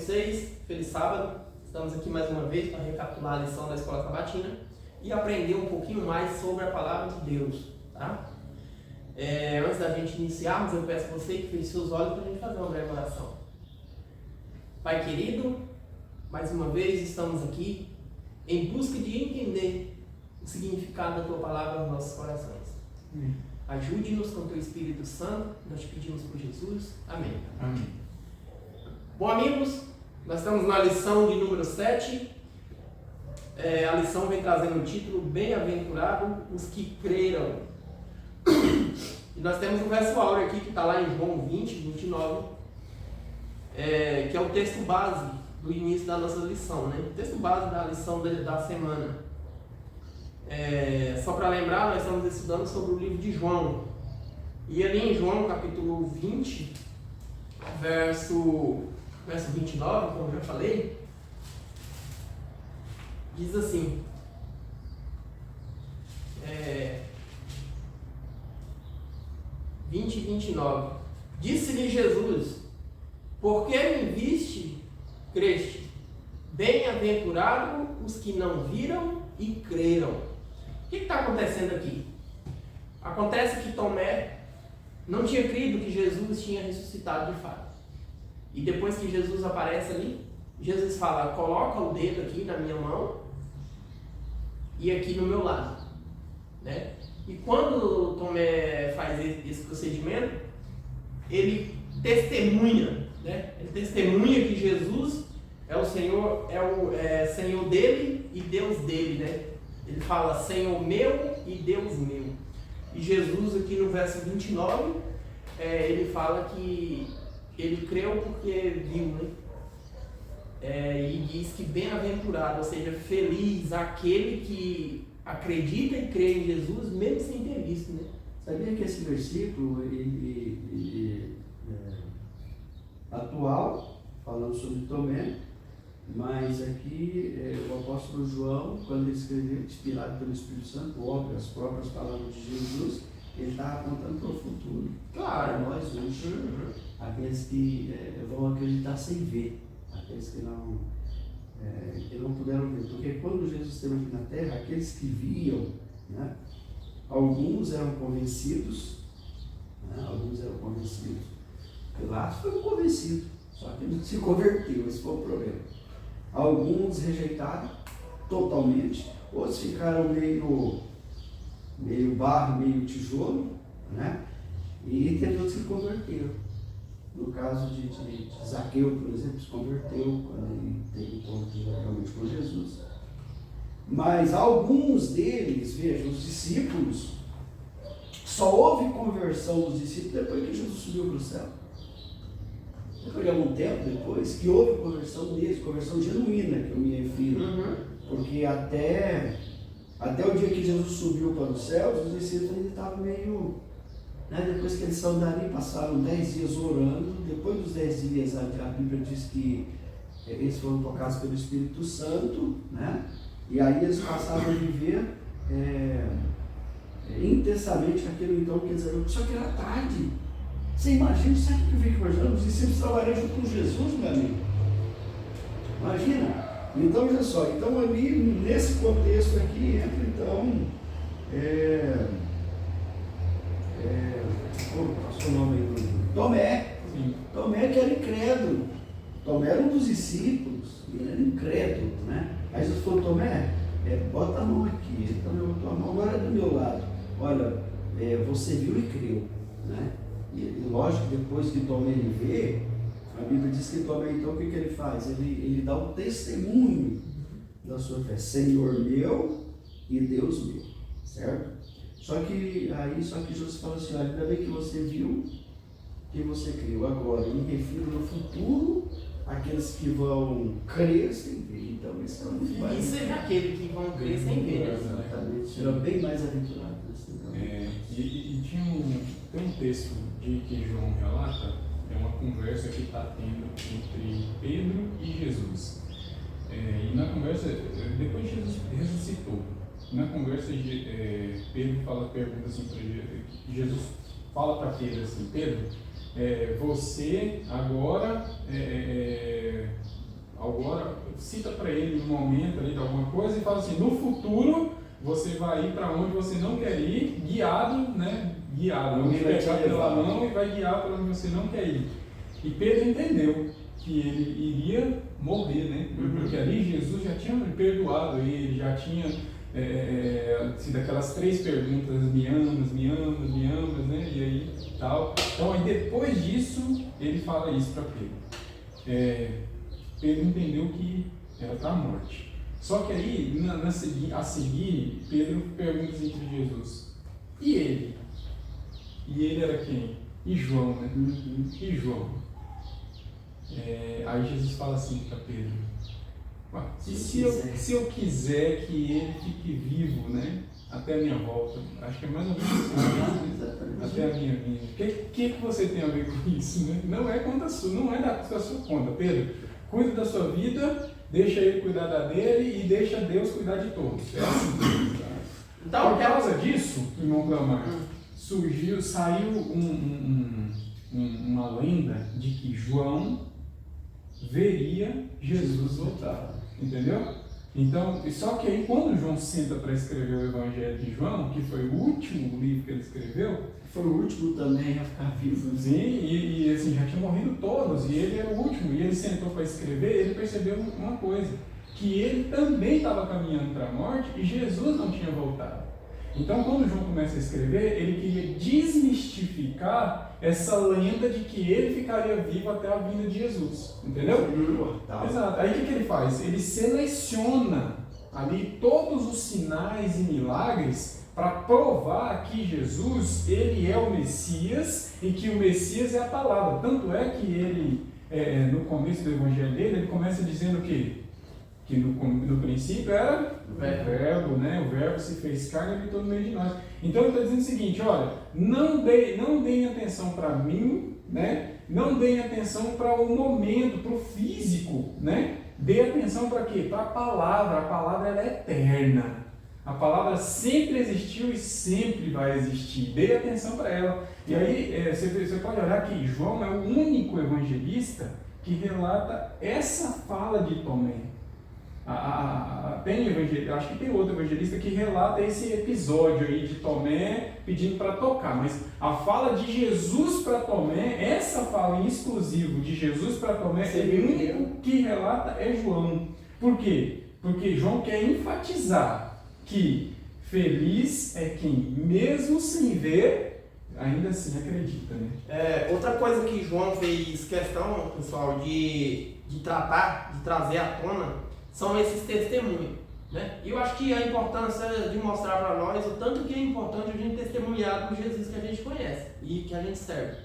vocês? Feliz sábado. Estamos aqui mais uma vez para recapitular a lição da Escola Sabatina e aprender um pouquinho mais sobre a Palavra de Deus, tá? Antes da gente iniciarmos, eu peço a você que feche seus olhos para a gente fazer uma breve oração. Pai querido, mais uma vez estamos aqui em busca de entender o significado da Tua Palavra nos nossos corações. Ajude-nos com o Teu Espírito Santo, nós te pedimos por Jesus. Amém. Amém. Bom, amigos, nós estamos na lição de número 7. A lição vem trazendo o título Bem-aventurado os que creram. E nós temos um verso áureo aqui que está lá em João 20, 29, que é o texto base do início da nossa lição, né? O texto base da lição da semana. Só para lembrar, nós estamos estudando sobre o livro de João. E ali em João, capítulo 20, verso 29, como eu já falei, diz assim: 20 e 29. Disse-lhe Jesus: por que me viste, creste? Bem-aventurado os que não viram e creram. O que está acontecendo aqui? Acontece que Tomé não tinha crido que Jesus tinha ressuscitado de fato. E depois que Jesus aparece ali, Jesus fala: coloca o dedo aqui na minha mão e aqui no meu lado, né? E quando Tomé faz esse procedimento, ele testemunha, né? Ele testemunha que Jesus é o Senhor, Senhor dele e Deus dele, né? Ele fala Senhor meu e Deus meu. E Jesus aqui no verso 29, ele fala que ele creu porque viu, né? E diz que bem-aventurado, ou seja, feliz aquele que acredita e crê em Jesus, mesmo sem ter visto, né? Sabia que esse versículo ele é atual, falando sobre Tomé, mas aqui o apóstolo João, quando ele escreveu, inspirado pelo Espírito Santo, óbvio, as próprias palavras de Jesus, ele está apontando para o futuro. Claro. Para nós hoje, aqueles que vão acreditar sem ver, aqueles que não puderam ver. Porque quando Jesus esteve aqui na terra, aqueles que viam, né, alguns eram convencidos, Pilatos foi convencido, só que ele não se converteu, esse foi o problema. Alguns rejeitaram totalmente, outros ficaram meio barro, meio tijolo, né? E teve outros que converteram. No caso de Zaqueu, por exemplo, se converteu quando ele teve encontro realmente com Jesus. Mas alguns deles, vejam, os discípulos, só houve conversão dos discípulos depois que Jesus subiu para o céu. Depois de algum tempo depois, que houve conversão deles, conversão genuína, que eu me refiro. Porque até o dia que Jesus subiu para os céus, os discípulos ainda estavam meio... Né? Depois que eles saíram dali, passaram 10 dias orando. Depois dos 10 dias, a Bíblia diz que eles foram tocados pelo Espírito Santo, né? E aí eles passaram a viver intensamente aquilo, então, quer dizer, só que era tarde. Você imagina, sabe o que eu fico imaginando? Os discípulos trabalhando junto com Jesus, meu amigo. Imagina. Então, olha só, então ali, nesse contexto aqui, entra então, como passou o nome aí? Tomé. Sim. Tomé que era incrédulo. Tomé era um dos discípulos, ele era incrédulo, né? Aí Jesus falou: Tomé, bota a mão aqui. Ele também botou a mão, agora é do meu lado. Olha, você viu e creu, né? E lógico que depois que Tomé ele vê, a Bíblia diz que Tomé, então, o que ele faz? Ele dá o testemunho da sua fé. Senhor meu e Deus meu, certo? Só que Jesus fala assim: olha, ainda bem que você viu, que você creu. Agora, eu me refiro no futuro àqueles que vão crer sem ver. Então, esse é o muito mais. Isso é aquele que vão crer sem ver, né? Exatamente. Será bem mais aventurado. E tem um texto que João relata, uma conversa que está tendo entre Pedro e Jesus. E na conversa, depois Jesus ressuscitou, na conversa Pedro pergunta assim para Jesus, fala para Pedro assim: Pedro, você agora agora cita para ele um momento ali de alguma coisa e fala assim, no futuro você vai ir para onde você não quer ir, guiado, né? Guiado, alguém vai pegar pela mão e vai guiar para onde você não quer ir. E Pedro entendeu que ele iria morrer, né? Porque ali Jesus já tinha perdoado ele, já tinha sido aquelas 3 perguntas, me amas, né? E aí tal. Então aí depois disso ele fala isso para Pedro. Pedro entendeu que era para a morte. Só que aí, a seguir, Pedro pergunta assim para Jesus, e ele? E ele era quem? E João, né? E João? Aí Jesus fala assim para Pedro, se eu quiser que ele fique vivo, né? Até a minha volta, acho que é mais ou menos isso, até a minha vinda. O que você tem a ver com isso, né? Não é conta sua, não é da sua conta, Pedro. Cuida da sua vida, deixa ele cuidar da dele e deixa Deus cuidar de todos. É assim. Então, por causa disso, irmão Clamar, saiu uma lenda de que João veria Jesus voltar. Entendeu? Então, só que aí quando João senta para escrever o Evangelho de João, que foi o último livro que ele escreveu, foi o último também a ficar vivo. Sim, e assim, já tinham morrido todos, e ele era o último, e ele sentou para escrever, ele percebeu uma coisa, que ele também estava caminhando para a morte e Jesus não tinha voltado. Então, quando João começa a escrever, ele queria desmistificar essa lenda de que ele ficaria vivo até a vinda de Jesus, entendeu? Exato. Aí o que ele faz? Ele seleciona ali todos os sinais e milagres para provar que Jesus, ele é o Messias e que o Messias é a palavra. Tanto é que ele, no começo do evangelho dele, ele começa dizendo que no princípio era o verbo, né? O verbo se fez carne e habitou no meio de nós. Então ele está dizendo o seguinte, olha, não deem atenção para mim, né? Não deem atenção para o momento, para o físico, né? Dê atenção para quê? Para a palavra ela é eterna. A palavra sempre existiu e sempre vai existir. Dê atenção para ela. E aí você pode olhar que João é o único evangelista que relata essa fala de Tomé. Acho que tem outro evangelista que relata esse episódio aí de Tomé pedindo para tocar, mas a fala de Jesus para Tomé, essa fala em exclusivo de Jesus para Tomé, o único que relata é João. Por quê? Porque João quer enfatizar que feliz é quem, mesmo sem ver, ainda assim acredita, né? Outra coisa que João fez questão, pessoal, de trazer à tona, são esses testemunhos, né? E eu acho que a importância de mostrar para nós o tanto que é importante a gente testemunhar do Jesus que a gente conhece e que a gente serve,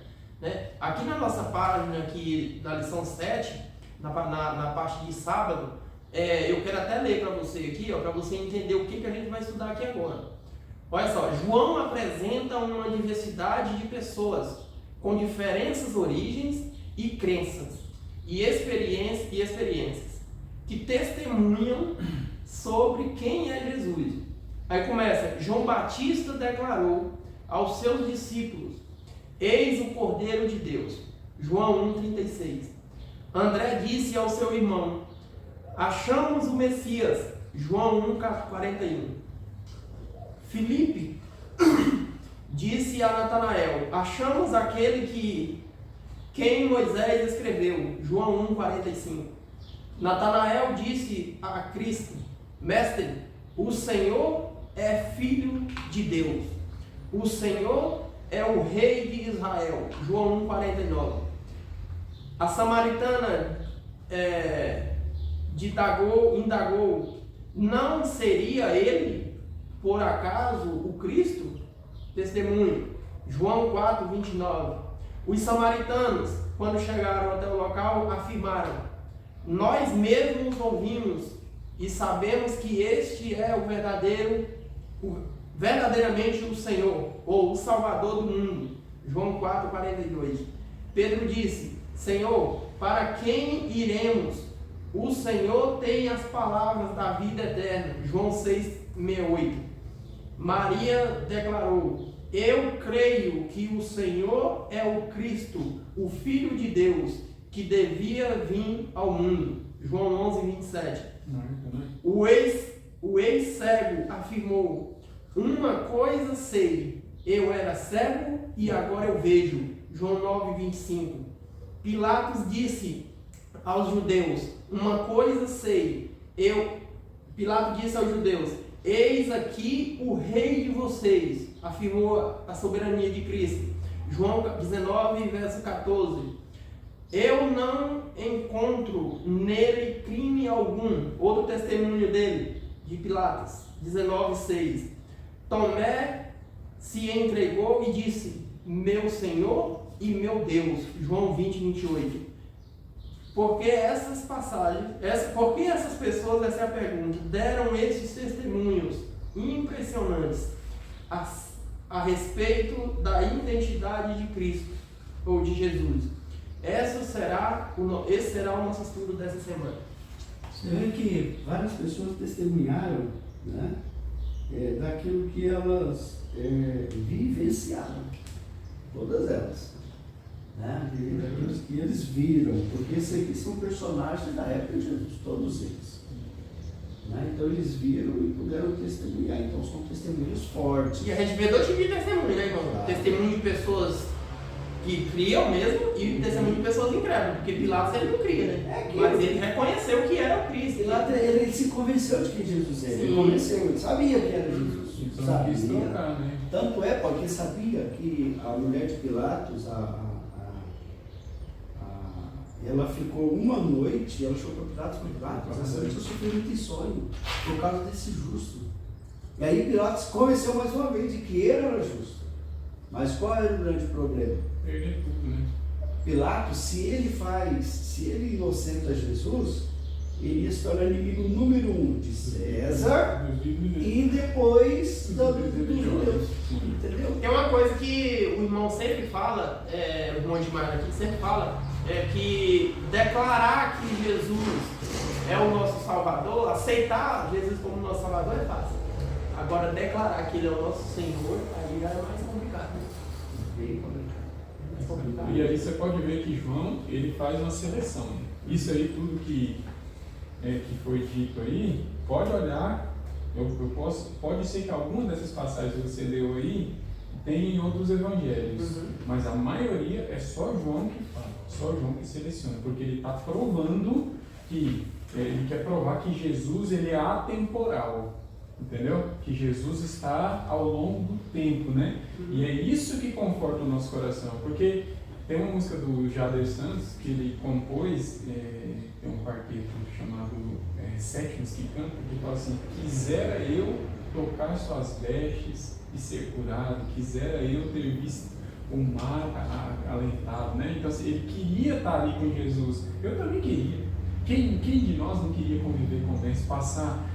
né? Aqui na nossa página, aqui na lição 7, na parte de sábado, eu quero até ler para você aqui, para você entender o que a gente vai estudar aqui agora. Olha só, João apresenta uma diversidade de pessoas com diferentes origens e crenças e experiências que testemunham sobre quem é Jesus. Aí começa, João Batista declarou aos seus discípulos, eis o Cordeiro de Deus, João 1,36. André disse ao seu irmão, achamos o Messias, João 1,41. Filipe disse a Natanael, achamos aquele quem Moisés escreveu, João 1,45. Natanael disse a Cristo, mestre, o Senhor é filho de Deus, o Senhor é o rei de Israel, João 1,49. A samaritana indagou, não seria ele, por acaso, o Cristo? Testemunho, João 4,29. Os samaritanos, quando chegaram até o local, afirmaram, nós mesmos ouvimos e sabemos que este é verdadeiramente o Senhor, ou o Salvador do mundo. João 4,42. Pedro disse, Senhor, para quem iremos? O Senhor tem as palavras da vida eterna. João 6,68. Maria declarou, eu creio que o Senhor é o Cristo, o Filho de Deus, que devia vir ao mundo. João 11, 27. Não. O ex-cego afirmou: uma coisa sei, eu era cego e agora eu vejo. João 9, 25. Pilatos disse aos judeus: uma coisa sei, Pilatos disse aos judeus: eis aqui o rei de vocês. Afirmou a soberania de Cristo. João 19, verso 14. Eu não encontro nele crime algum. Outro testemunho dele, de Pilatos, 19, 6. Tomé se entregou e disse: meu Senhor e meu Deus. João 20, 28. Porque essas passagens, porque essas pessoas, essa é a pergunta, deram esses testemunhos impressionantes a respeito da identidade de Cristo, ou de Jesus. Esse será o nosso estudo dessa semana. Você vê que várias pessoas testemunharam, né, daquilo que elas vivenciaram, todas elas, né, daquilo que eles viram, porque esses aqui são personagens da época de Jesus, todos eles. Né? Então eles viram e puderam testemunhar, então são testemunhos fortes. E a gente vê dois tipos de testemunho, né, irmão? Claro. Testemunho de pessoas que criam mesmo e testemunho de pessoas incrédulas, porque Pilatos ele não cria, né? Mas ele reconheceu que era o Cristo. Ele se convenceu de que Jesus era, ele convenceu, ele sabia que era Jesus. Então, Sabia. Né? Tanto é porque sabia que a mulher de Pilatos, ela ficou uma noite, ela chegou para Pilatos, essa noite eu sofri muito insônia por causa desse justo. E aí Pilatos convenceu mais uma vez de que ele era justo. Mas qual era o grande problema? Perder tudo, né? Pilatos, se ele inocenta Jesus, ele ia se tornar inimigo número 1 de César e depois dos judeus. Entendeu? Tem uma coisa que o irmão sempre fala, o irmão de Marco aqui sempre fala, que declarar que Jesus é o nosso Salvador, aceitar Jesus como nosso Salvador é fácil. Agora, declarar que Ele é o nosso Senhor, aí já é mais complicado. Bem complicado. E aí você pode ver que João, ele faz uma seleção. Isso aí, tudo que foi dito aí, pode olhar, pode ser que alguma dessas passagens que você leu aí tem em outros evangelhos, mas a maioria é só João que fala, só João que seleciona, porque ele está provando que, ele quer provar que Jesus ele é atemporal. Entendeu? Que Jesus está ao longo do tempo, né? E é isso que conforta o nosso coração, porque tem uma música do Jader Santos que ele compôs, tem um quarteto chamado Sétimos que canta, que fala assim: quisera eu tocar suas vestes e ser curado, quisera eu ter visto o mar alentado, né? Então assim, ele queria estar ali com Jesus, eu também queria. Quem de nós não queria conviver com o mestre, passar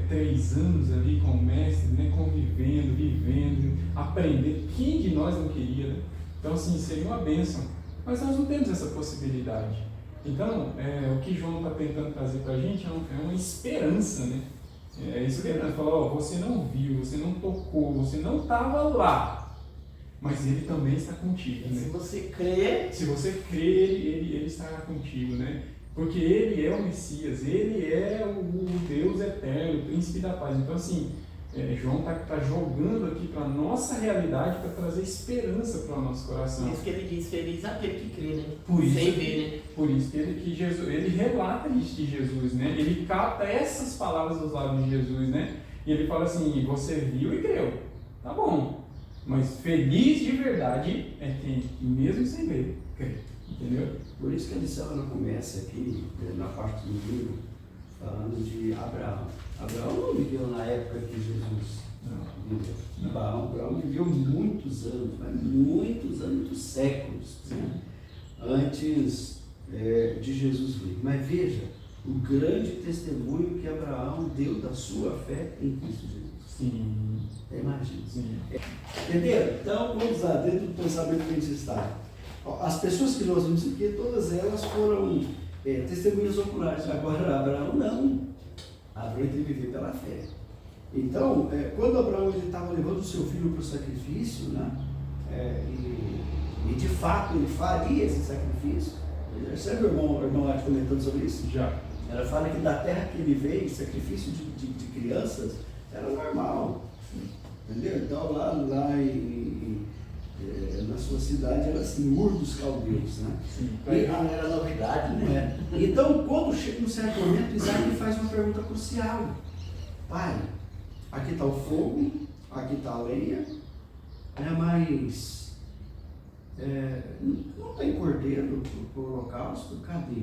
3 anos ali com o mestre, né, convivendo, vivendo, aprendendo? Quem de nós não queria, né? Então assim, seria uma bênção, mas nós não temos essa possibilidade. Então, o que João está tentando trazer para a gente é uma esperança, né? É esperança, falar, você não viu, você não tocou, você não estava lá, mas Ele também está contigo, né? Se você crer, ele estará contigo, né? Porque Ele é o Messias, Ele é o Deus eterno, o Príncipe da Paz. Então assim, João está jogando aqui para a nossa realidade, para trazer esperança para o nosso coração. Por isso que ele diz: feliz aquele que crê, né? Sem ver, né? Por isso que Jesus, ele relata isso de Jesus, né? Ele capta essas palavras dos lábios de Jesus, né? E ele fala assim: você viu e creu, tá bom, mas feliz de verdade é quem, mesmo sem ver, crê. Entendeu? Por isso que a lição ela começa aqui, na parte do livro, falando de Abraão. Abraão não viveu na época que Jesus viveu. Abraão viveu muitos anos, muitos séculos, né, antes de Jesus vir. Mas veja o grande testemunho que Abraão deu da sua fé em Cristo Jesus. Sim. Imagina. Sim. Entenderam? Então, vamos lá, dentro do pensamento que a gente está. As pessoas que nós vimos aqui, todas elas foram testemunhas oculares. Agora, Abraão não. Abraão ele viveu pela fé. Então, quando Abraão estava levando o seu filho para o sacrifício, né, e de fato ele faria esse sacrifício, sempre o irmão lá comentando sobre isso? Já. Ela fala que da terra que ele veio, sacrifício de crianças era normal. Entendeu? Então lá na sua cidade era assim, Ur dos Caldeus, né? E não era novidade, né? Então, quando chega num certo momento, Isaac faz uma pergunta crucial. Pai, aqui está o fogo, aqui está a lenha, mas não tem cordeiro para o holocausto? Cadê?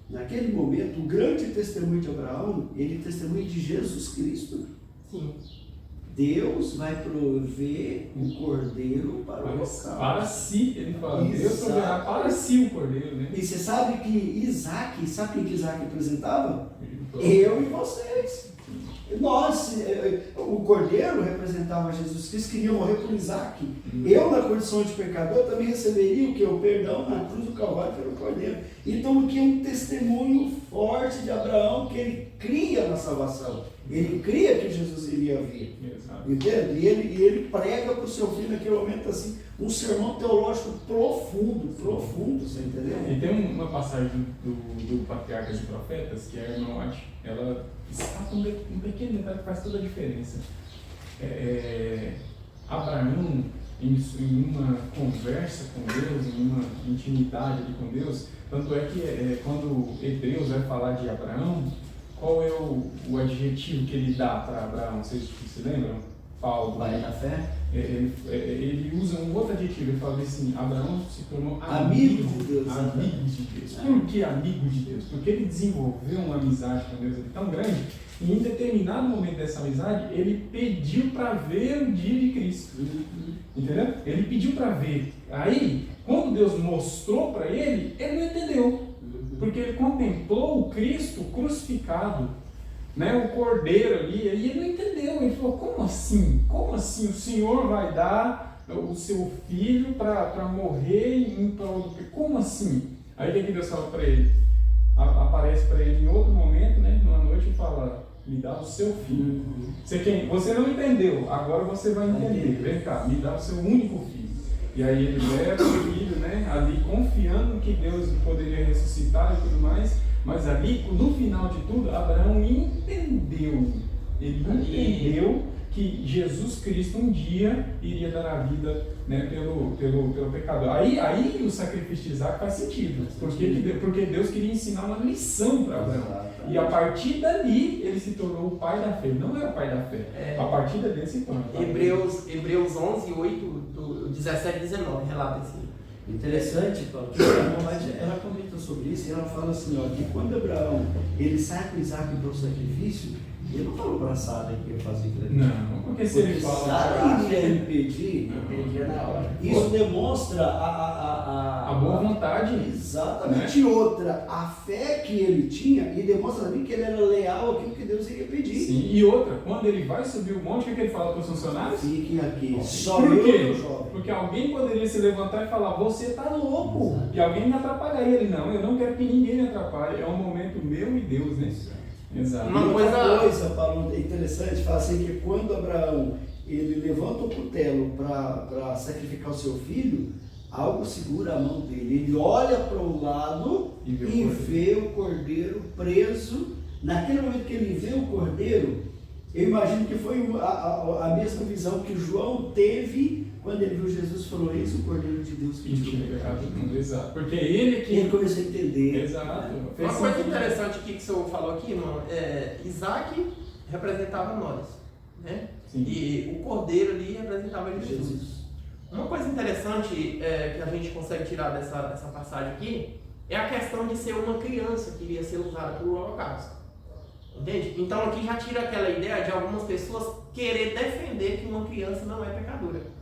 Naquele momento, o grande testemunho de Abraão, ele testemunha de Jesus Cristo. Sim. Deus vai prover um cordeiro para o holocausto. Para si, ele fala. Exato. Deus proverá para si o cordeiro, né? E você sabe que Isaac, sabe quem que Isaac representava? Eu e vocês. Nós, o cordeiro representava Jesus Cristo, queria morrer por Isaac. Eu, na condição de pecador, também receberia o que? O perdão na cruz do Calvário pelo cordeiro. Então, o que é um testemunho forte de Abraão, que ele cria na salvação. Ele cria que Jesus iria vir. Exato. Entende? E ele prega para o seu filho naquele momento assim, um sermão teológico profundo, você entendeu? E tem uma passagem do Patriarcas e Profetas, que a irmã White, ela escapa um pequeno detalhe que faz toda a diferença. Abraão, em uma conversa com Deus, em uma intimidade ali com Deus, tanto é que quando Hebreus vai falar de Abraão, qual é o adjetivo que ele dá para Abraão? Vocês se lembram? Paulo. Pai da fé. Ele usa um outro adjetivo, ele fala assim, Abraão se tornou Amigo de Deus. Amigo de Deus. Por que amigo de Deus? Porque ele desenvolveu uma amizade com Deus tão grande, e em determinado momento dessa amizade, ele pediu para ver o dia de Cristo. Entendeu? Ele pediu para ver. Aí, quando Deus mostrou para ele não entendeu. Porque ele contemplou o Cristo crucificado, né, o cordeiro ali, e ele não entendeu. Ele falou, como assim? Como assim o Senhor vai dar o seu filho para morrer em prol do pecado? Como assim? Aí o que Deus fala para ele? Aparece para ele em outro momento, né, numa noite, e fala, me dá o seu filho. Você não entendeu, agora você vai entender. Vem cá, me dá o seu único filho. E aí ele leva o filho, né, ali confiando que Deus poderia ressuscitar e tudo mais, mas ali, no final de tudo, Abraão entendeu. Ele entendeu que Jesus Cristo um dia iria dar a vida, né, pelo pecador. Aí o sacrifício de Isaac faz sentido, porque Deus queria ensinar uma lição para Abraão. E a partir dali ele se tornou o pai da fé. Não é o pai da fé. A partir dali se torna. Hebreus 11, 8, do 17 e 19, relata assim. Interessante, Paulo, que ela comenta sobre isso e ela fala assim, ó, que quando Abraão ele sai com Isaac para o sacrifício, ele não falou para Sara que ia fazer aquilo ali. Não, porque se ele fala... Sara iria impedir, Entendia na hora. isso demonstra A boa vontade. Exatamente. Né? Outra, a fé que ele tinha, e demonstra também que ele era leal àquilo que Deus iria pedir. Sim, e outra, quando ele vai subir o monte, o que ele fala para os funcionários? Fiquem aqui, só Por quê? meu jovem. Porque alguém poderia se levantar e falar, você está louco. Exato. E alguém me atrapalharia. Ele, não, eu não quero que ninguém me atrapalhe. É um momento meu e Deus, né? Exato. Uma outra coisa, Paulo, interessante, fala assim que quando Abraão ele levanta o cutelo para sacrificar o seu filho, algo segura a mão dele. Ele olha para o lado e vê o cordeiro preso. Naquele momento que ele vê o cordeiro, eu imagino que foi a mesma visão que João teve quando ele viu Jesus e falou, eis o cordeiro de Deus que tira o pecado do mundo. Exato. Porque ele começou a entender. Exato. Uma coisa interessante aqui que o senhor falou aqui, irmão, Isaac representava nós, né? Sim. E o cordeiro ali representava Jesus. Uma coisa interessante que a gente consegue tirar dessa passagem aqui é a questão de ser uma criança que iria ser usada para o holocausto. Entende? Então aqui já tira aquela ideia de algumas pessoas querer defender que uma criança não é pecadora.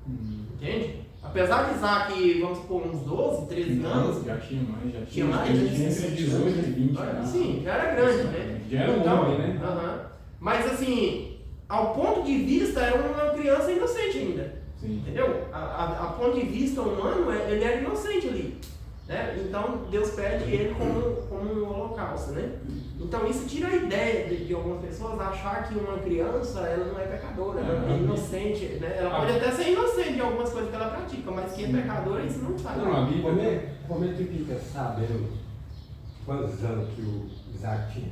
Entende? Apesar de Isaac, vamos supor, uns 12, 13 anos. Já tinha mais, já tinha mais, já tinha entre 18 e 20 anos. Sim, já era grande, né? Já era um homem, né? Mas assim, ao ponto de vista, era uma criança inocente ainda. Sim. Entendeu? A ponto de vista humano, ele era inocente ali. Né? Então Deus pede ele como um holocausto, né? Então isso tira a ideia de algumas pessoas achar que uma criança ela não é pecadora, ela é inocente, né? Ela pode até ser inocente de algumas coisas que ela pratica, mas que é pecadora isso não faz. Não, a Bíblia Como é que fica sabendo Quantos anos que o Isaac tinha?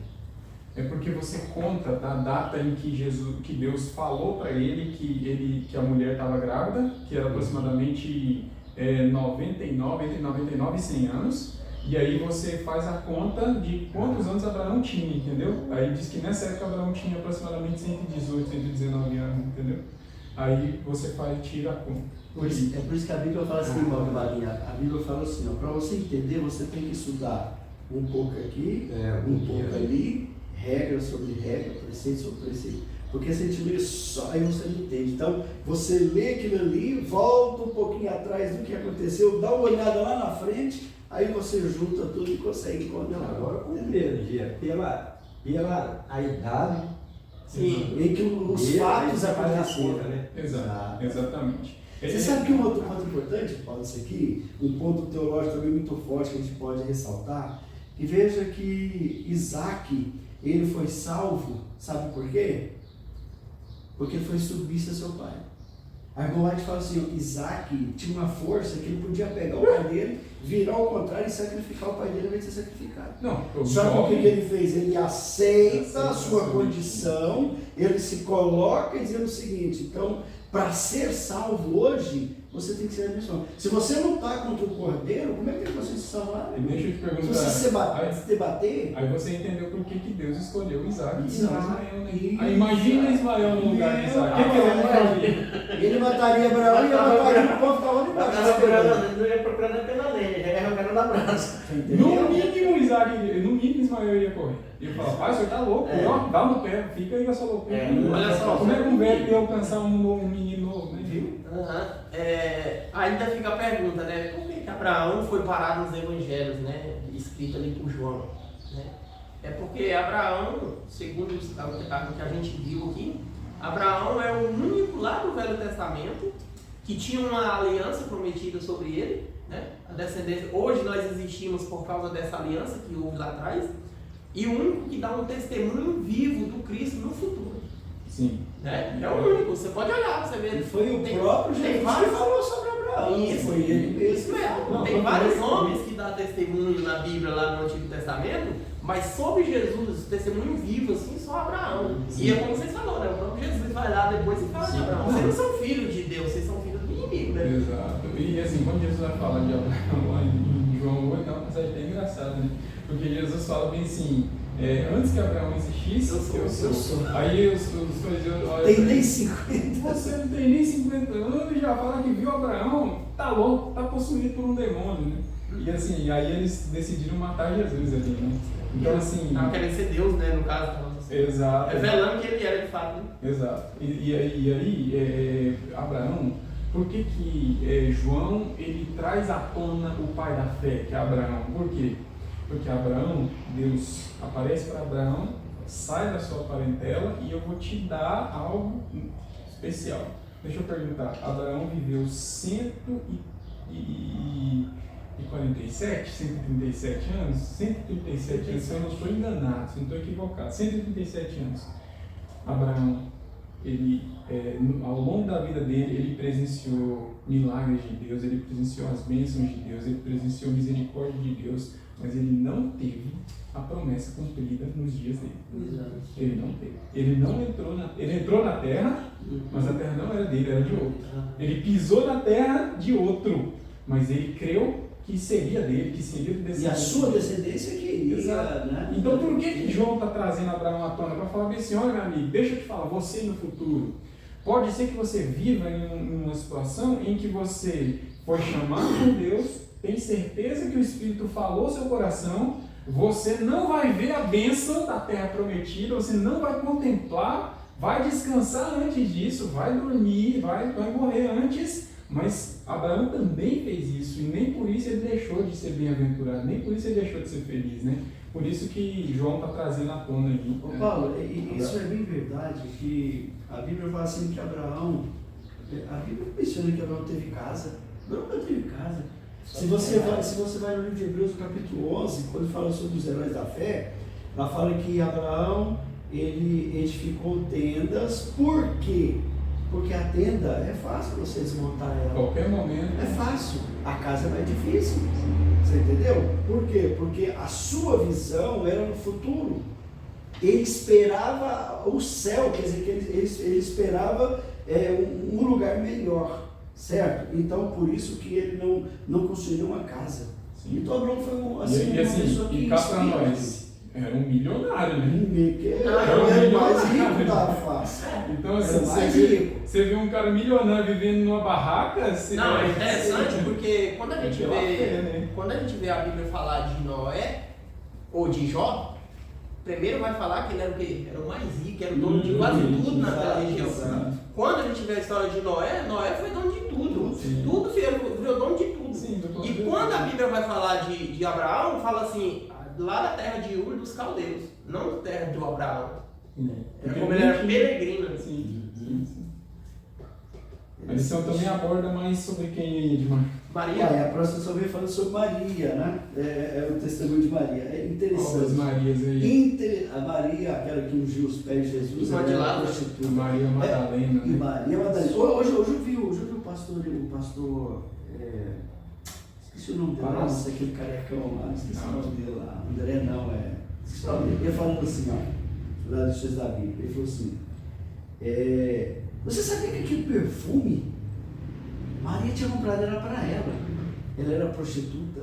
É porque você conta da data em que Deus falou para ele que a mulher estava grávida, que era aproximadamente entre 99 e 100 anos, e aí você faz a conta de quantos anos Abraão tinha, entendeu? Aí diz que nessa época Abraão tinha aproximadamente 118, 119 anos, entendeu? Aí você tira a conta. É por isso que a Bíblia fala assim, irmão Marinha, a Bíblia fala assim, para você entender, você tem que estudar um pouco aqui, um pouco ali, regra sobre regra, preceito sobre preceito. Porque se a gente lê só, aí você não entende. Então, você lê aquilo ali, volta um pouquinho atrás do que aconteceu, dá uma olhada lá na frente, aí você junta tudo e consegue encontrar. Não, agora compreende, pela a idade. Sim. Em que os fatos aconteceram, né? Exato, exatamente. Você sabe que um outro ponto importante, Paulo, isso aqui, um ponto teológico também muito forte que a gente pode ressaltar, que veja que Isaac, ele foi salvo, sabe por quê? Porque ele foi submisso a seu pai. A irmã White fala assim, Isaac tinha uma força que ele podia pegar o pai dele, virar ao contrário e sacrificar o pai dele ao invés de ser sacrificado. Não, Só que o que ele fez? Ele aceita a sua condição, ele se coloca dizendo o seguinte, então, para ser salvo hoje, você tem que ser abençoado. Se você não está contra o cordeiro, como é que você se salvar? Deixa eu te perguntar. Se você se debater... Aí você entendeu por que Deus escolheu Isaac. Aí imagina Ismael no lugar de Isaac. Ele mataria Abraão e eu mataria o povo que estava ali embaixo. Não ia procurando pela lei, já ia jogando na brasa. No mínimo Ismael ia correr. Ia falar, pai, o senhor tá louco, dá no pé, fica aí com essa loucura. Olha só. Como é que um velho ia alcançar um menino novo, né? Viu? Ainda fica a pergunta, né? Por que Abraão foi parado nos evangelhos, né? Escrito ali por João, né? É porque Abraão, segundo o que a gente viu aqui, Abraão é o único lá do Velho Testamento que tinha uma aliança prometida sobre ele, né? A descendência. Hoje nós existimos por causa dessa aliança que houve lá atrás, e o único que dá um testemunho vivo do Cristo no futuro. Sim. Né? É o único, você pode olhar, você vê. E foi o próprio Jesus que falou sobre Abraão. Isso, foi ele mesmo. Isso mesmo. Não, tem vários homens que dão testemunho na Bíblia, lá no Antigo Testamento, mas sobre Jesus, testemunho vivo, assim, só Abraão. Sim. E é como vocês falaram, né? O próprio Jesus vai lá depois e fala de Abraão. Vocês não são filhos de Deus, vocês são filhos do inimigo, né? Exato. E assim, quando Jesus vai falar de Abraão lá em João 8, é uma passagem bem engraçada, né? Porque Jesus fala bem assim, antes que Abraão existisse, eu sou. Aí os fariseus olham. Tem nem 50. Você não tem nem 50 anos e já fala que viu Abraão, tá louco, tá possuído por um demônio, né? E assim, aí eles decidiram matar Jesus ali, né? Então assim. Estavam querendo ser Deus, né? No caso, exato. revelando que ele era de fato, né? Exato. E aí, Abraão, por que João ele traz à tona o pai da fé, que é Abraão? Por quê? Porque Abraão, Deus aparece para Abraão, sai da sua parentela e eu vou te dar algo especial. Deixa eu perguntar, Abraão viveu 137 anos? 137 anos, se eu não estou enganado, se eu não estou equivocado, 137 anos. Abraão, ele, ao longo da vida dele, ele presenciou milagres de Deus, ele presenciou as bênçãos de Deus, ele presenciou a misericórdia de Deus, mas ele não teve a promessa cumprida nos dias dele. Exato. Ele não teve. Ele entrou na terra, mas a terra não era dele, era de outro. Ele pisou na terra de outro, mas ele creu que seria dele, que seria do descendente. E a sua descendência queria. Exato. Né? Então por que João está trazendo Abraão à tona? Para falar bem assim, olha meu amigo, deixa eu te falar, você no futuro, pode ser que você viva em uma situação em que você foi chamado por Deus, tem certeza que o Espírito falou ao seu coração, você não vai ver a bênção da terra prometida, você não vai contemplar, vai descansar antes disso, vai dormir, vai morrer antes, mas Abraão também fez isso e nem por isso ele deixou de ser bem-aventurado, nem por isso ele deixou de ser feliz, né? Por isso que João está trazendo à tona aqui. Ô Paulo, isso é bem verdade, que a Bíblia fala assim que Abraão, a Bíblia menciona que Abraão teve casa. Abraão não teve casa. Se você vai no livro de Hebreus, capítulo 11, quando fala sobre os heróis da fé, ela fala que Abraão, ele edificou tendas, por quê? Porque a tenda é fácil você desmontar ela. Qualquer momento. É fácil. A casa é mais difícil. Você entendeu? Por quê? Porque a sua visão era no futuro. Ele esperava o céu, quer dizer, que ele esperava um lugar melhor, certo? Então, por isso que ele não construiu uma casa. Sim. Então, Abraão foi uma assim, pessoa que e cá pra inspira. nós, era um milionário, né? Era o mais rico da face. Então, Era assim, mais rico. você vê um cara milionário vivendo numa barraca. Não, é interessante porque quando a gente pela fé, né? quando a gente vê a Bíblia falar de Noé ou de Jó, primeiro vai falar que ele era o quê? Era o mais rico, era o dono de quase tudo naquela região. Exato. Quando a gente vê a história de Noé, Noé foi dono de tudo. Sim. Tudo virou dono de tudo. Sim, do plano E de quando Deus. a Bíblia vai falar de Abraão, fala assim, lá da terra de Ur dos Caldeus, não da terra do Abraão. Era como ele era peregrino. Sim, sim, sim. A lição também aborda mais sobre quem aí, Edmar? Maria? A próxima só vem falando sobre Maria, né? É o testemunho de Maria. É Qual interessante. das Marias aí? A Maria, aquela que ungiu os pés de Jesus, Irmã ela de era Lázaro. prostituta. A Maria Madalena, E né? Maria Madalena. Hoje eu vi o pastor, esqueci o nome dele, Parás. nossa, aquele carecão lá, esqueci o Não. nome dele lá. André não, esqueci o nome dele. Ele falando assim, ó, lá dos textos da Bíblia, ele falou assim, você sabia que aquele perfume, Maria tinha comprado, era para ela era prostituta.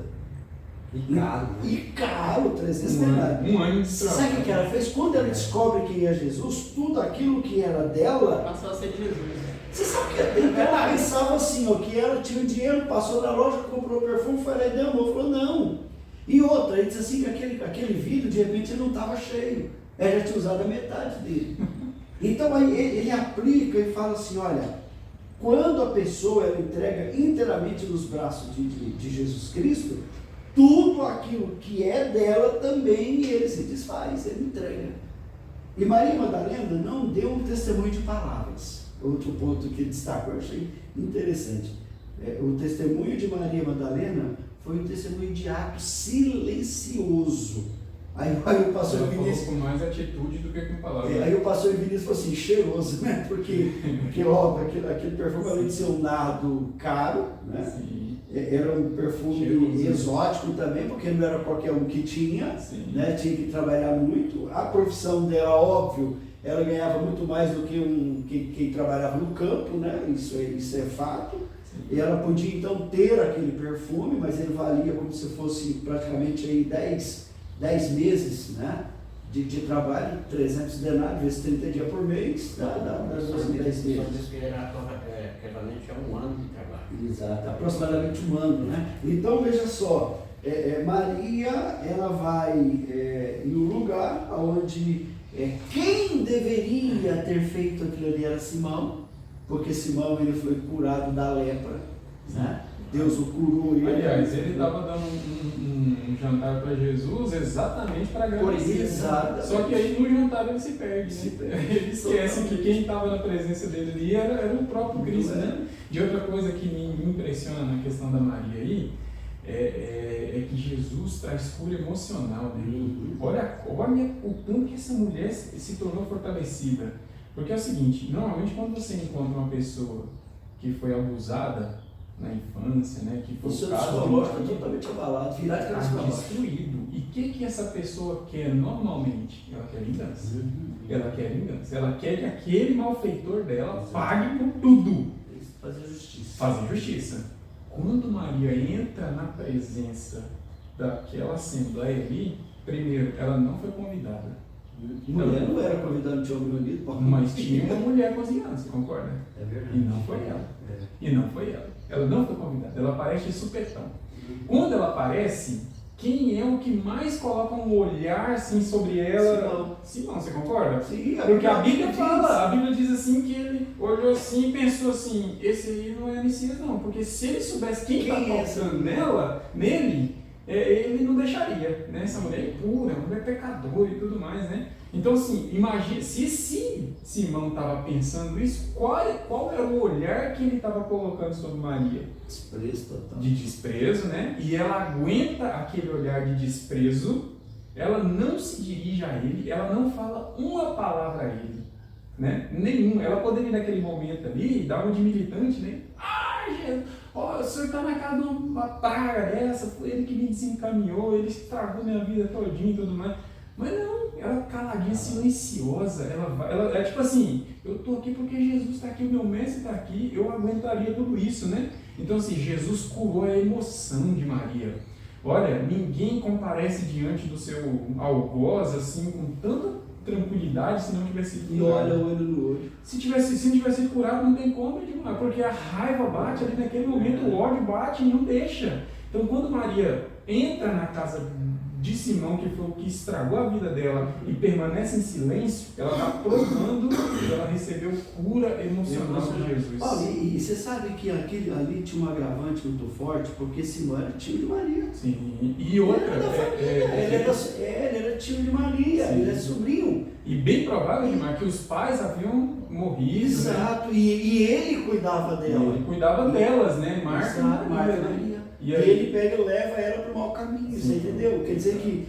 E caro, 300 denários. Um ano de Sabe o trabalho. que ela fez? Quando ela descobre quem é Jesus, tudo aquilo que era dela, Passou a ser de Jesus. você sabe que ela pensava assim, ó, que ela tinha dinheiro, passou na loja, comprou perfume, foi lá e deu amor, falou não. E outra, ele disse assim que aquele vidro, de repente, ele não estava cheio. Ela já tinha usado a metade dele. Então aí ele aplica e fala assim, olha, quando a pessoa ela entrega inteiramente nos braços de Jesus Cristo, tudo aquilo que é dela também ele se desfaz, ele entrega. E Maria Madalena não deu um testemunho de palavras. Outro ponto que destaco, eu achei interessante. O testemunho de Maria Madalena foi um testemunho de ato silencioso. Aí o pastor Ela falou Vinícius, com mais atitude do que com palavras. aí o pastor Vinícius falou assim, cheiroso, né? Porque óbvio, aquele perfume, além de ser um nardo caro, né? Sim, Era um perfume Cheiroso. exótico também, porque não era qualquer um que tinha, sim. né? Tinha que trabalhar muito. A profissão dela, óbvio, ela ganhava muito mais do que quem trabalhava no campo, né? Isso é fato. Sim. E ela podia então ter aquele perfume, mas ele valia como se fosse praticamente aí 10 meses, né? De trabalho, 300 denários, vezes 30 dias por mês, dá 10 meses. que era equivalente a um ano de trabalho. Exato, aproximadamente um ano, né? Então veja só, Maria, ela vai em um lugar onde quem deveria ter feito aquilo ali era Simão, porque Simão ele foi curado da lepra, né? Deus o curou. Aliás, ele estava dando um jantar para Jesus exatamente para agradecer. Exato. Só que aí no jantar ele se perde, né? Se perde. Ele esquece que quem estava na presença dele ali era o próprio Cristo, né? E outra coisa que me impressiona na questão da Maria aí é que Jesus traz cura emocional dele. Olha o tanto que essa mulher se tornou fortalecida. Porque é o seguinte, normalmente quando você encontra uma pessoa que foi abusada na infância, né, que foi O seu caso de psicológico uma- é totalmente abalado, virado de cabeça tá para baixo. destruído. E o que essa pessoa quer normalmente? Ela quer vingança. Ela quer vingança. Ela quer que aquele malfeitor dela pague por tudo. Fazer justiça. Fazer justiça. Quando Maria entra na presença daquela assembleia ali, primeiro, ela não foi convidada. Mulher não era convidada, não tinha homem unido, Mas tinha uma mulher cozinhando, você concorda? É verdade. E não foi ela. E não foi ela. Ela não foi convidada. Ela aparece de supetão. Quando ela aparece, quem é o que mais coloca um olhar assim sobre ela? Simão, você concorda? Sim, Porque a Bíblia diz. fala, a Bíblia diz assim que ele olhou assim e pensou assim, esse aí não é Messias não, porque se ele soubesse quem está Quem é essa? tocando nele, ele não deixaria, né? Essa mulher é impura, uma mulher pecadora e tudo mais, né? Então assim, imagina, se Simão estava pensando isso, qual era o olhar que ele estava colocando sobre Maria? Desprezo total. De desprezo, né? E ela aguenta aquele olhar de desprezo, ela não se dirige a ele, ela não fala uma palavra a ele. né? Nenhum. Ela poderia naquele momento ali dar uma de militante, né? Jesus, o senhor está na casa de uma praga dessa, foi ele que me desencaminhou, ele estragou minha vida todinha e tudo mais. Mas não, ela caladinha, silenciosa, ela é tipo assim, eu estou aqui porque Jesus está aqui, o meu mestre está aqui, eu aguentaria tudo isso, né? Então assim, Jesus curou a emoção de Maria. Olha, ninguém comparece diante do seu algoz assim com tanta tranquilidade se não tivesse sido curado. E olha o olho no olho. Se não tivesse sido curado, não tem como, Edmar, porque a raiva bate ali naquele momento, o ódio bate e não deixa. Então quando Maria entra na casa de Simão, que foi o que estragou a vida dela, e permanece em silêncio, ela está provando que ela recebeu cura emocional de Jesus. E você sabe que ali tinha um agravante muito forte, porque Simão era tio de Maria. Sim, e outra... Ele era tio de Maria, sim. Ele é sobrinho. E bem provável, Edmar, que os pais haviam morrido. Exato, né? E ele cuidava dela. Ele cuidava delas, né? Marta e Maria. E aí ele pega e leva ela para o mau caminho, você entendeu? Quer dizer que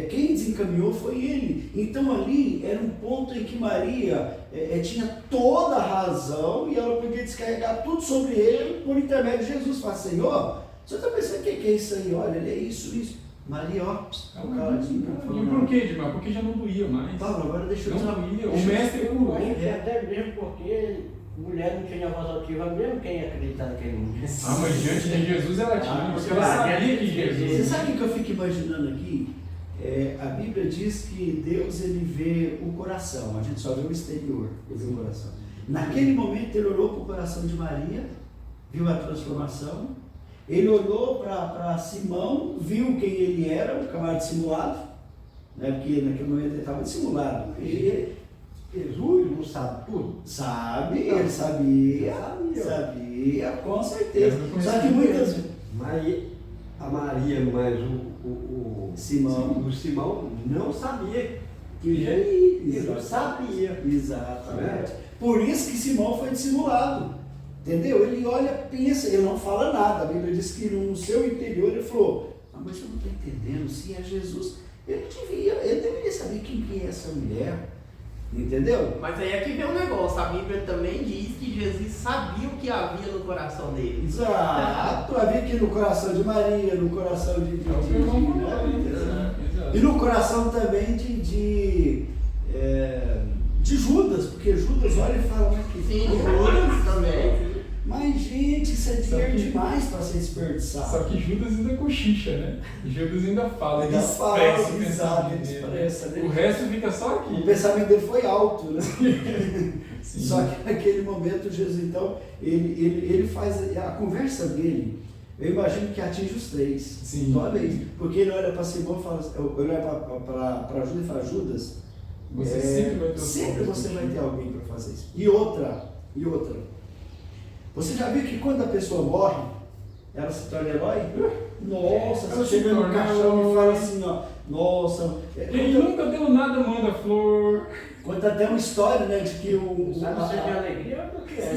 quem desencaminhou foi ele. Então ali era um ponto em que Maria tinha toda a razão e ela podia descarregar tudo sobre ele por intermédio de Jesus. Fala, Senhor, você está pensando o que é isso aí? Olha, ele é isso. Maria, ó, caladinho. E por quê, Edmar? Porque já não doía mais. Paulo, agora deixa eu não doía. O mestre curou. Até mesmo porque mulher não tinha voz ativa mesmo, quem ia acreditar naquele mundo? Mas diante de Jesus ela tinha, porque ela sabia que Jesus... Você sabe o que eu fico imaginando aqui? A Bíblia diz que Deus ele vê o coração, a gente só vê o exterior, ele vê o coração. Naquele momento ele olhou para o coração de Maria, viu a transformação, ele olhou para Simão, viu quem ele era, o camarada dissimulado, né? Porque naquele momento ele estava dissimulado. Jesus não sabe tudo? Sabe, ele sabia, com certeza. Só que muitas vezes. A Maria, mas o Simão não sabia que ele não sabia. Exatamente. Por isso que Simão foi dissimulado. Entendeu? Ele olha, pensa, ele não fala nada. A Bíblia diz que no seu interior ele falou: mas eu não estou entendendo, se é Jesus, ele deveria saber quem que é essa mulher. Entendeu? Mas aí é que vem um negócio, a Bíblia também diz que Jesus sabia o que havia no coração dele. Exato, havia aqui no coração de Maria, no coração de e no coração também de Judas, porque Judas olha e fala, mas que sim, Judas também. Mas gente, isso é dinheiro demais para ser desperdiçado. Só que Judas ainda cochicha, né? Judas ainda fala, ele expressa, né? O resto fica só aqui. O pensamento dele foi alto, né? Só que naquele momento Jesus, então, ele faz a conversa dele, eu imagino que atinge os três. Sim. Toda vez. Porque ele olha para Simão e fala, olha para Judas e fala, Judas, sempre você vai ter alguém para fazer isso. E outra. Você já viu que quando a pessoa morre, ela se torna herói? Nossa, você chega no caixão e fala assim, ó, nossa. Quem nunca deu nada manda flor. Conta até uma história, né, de que Sabe se é de alegria ou do que é?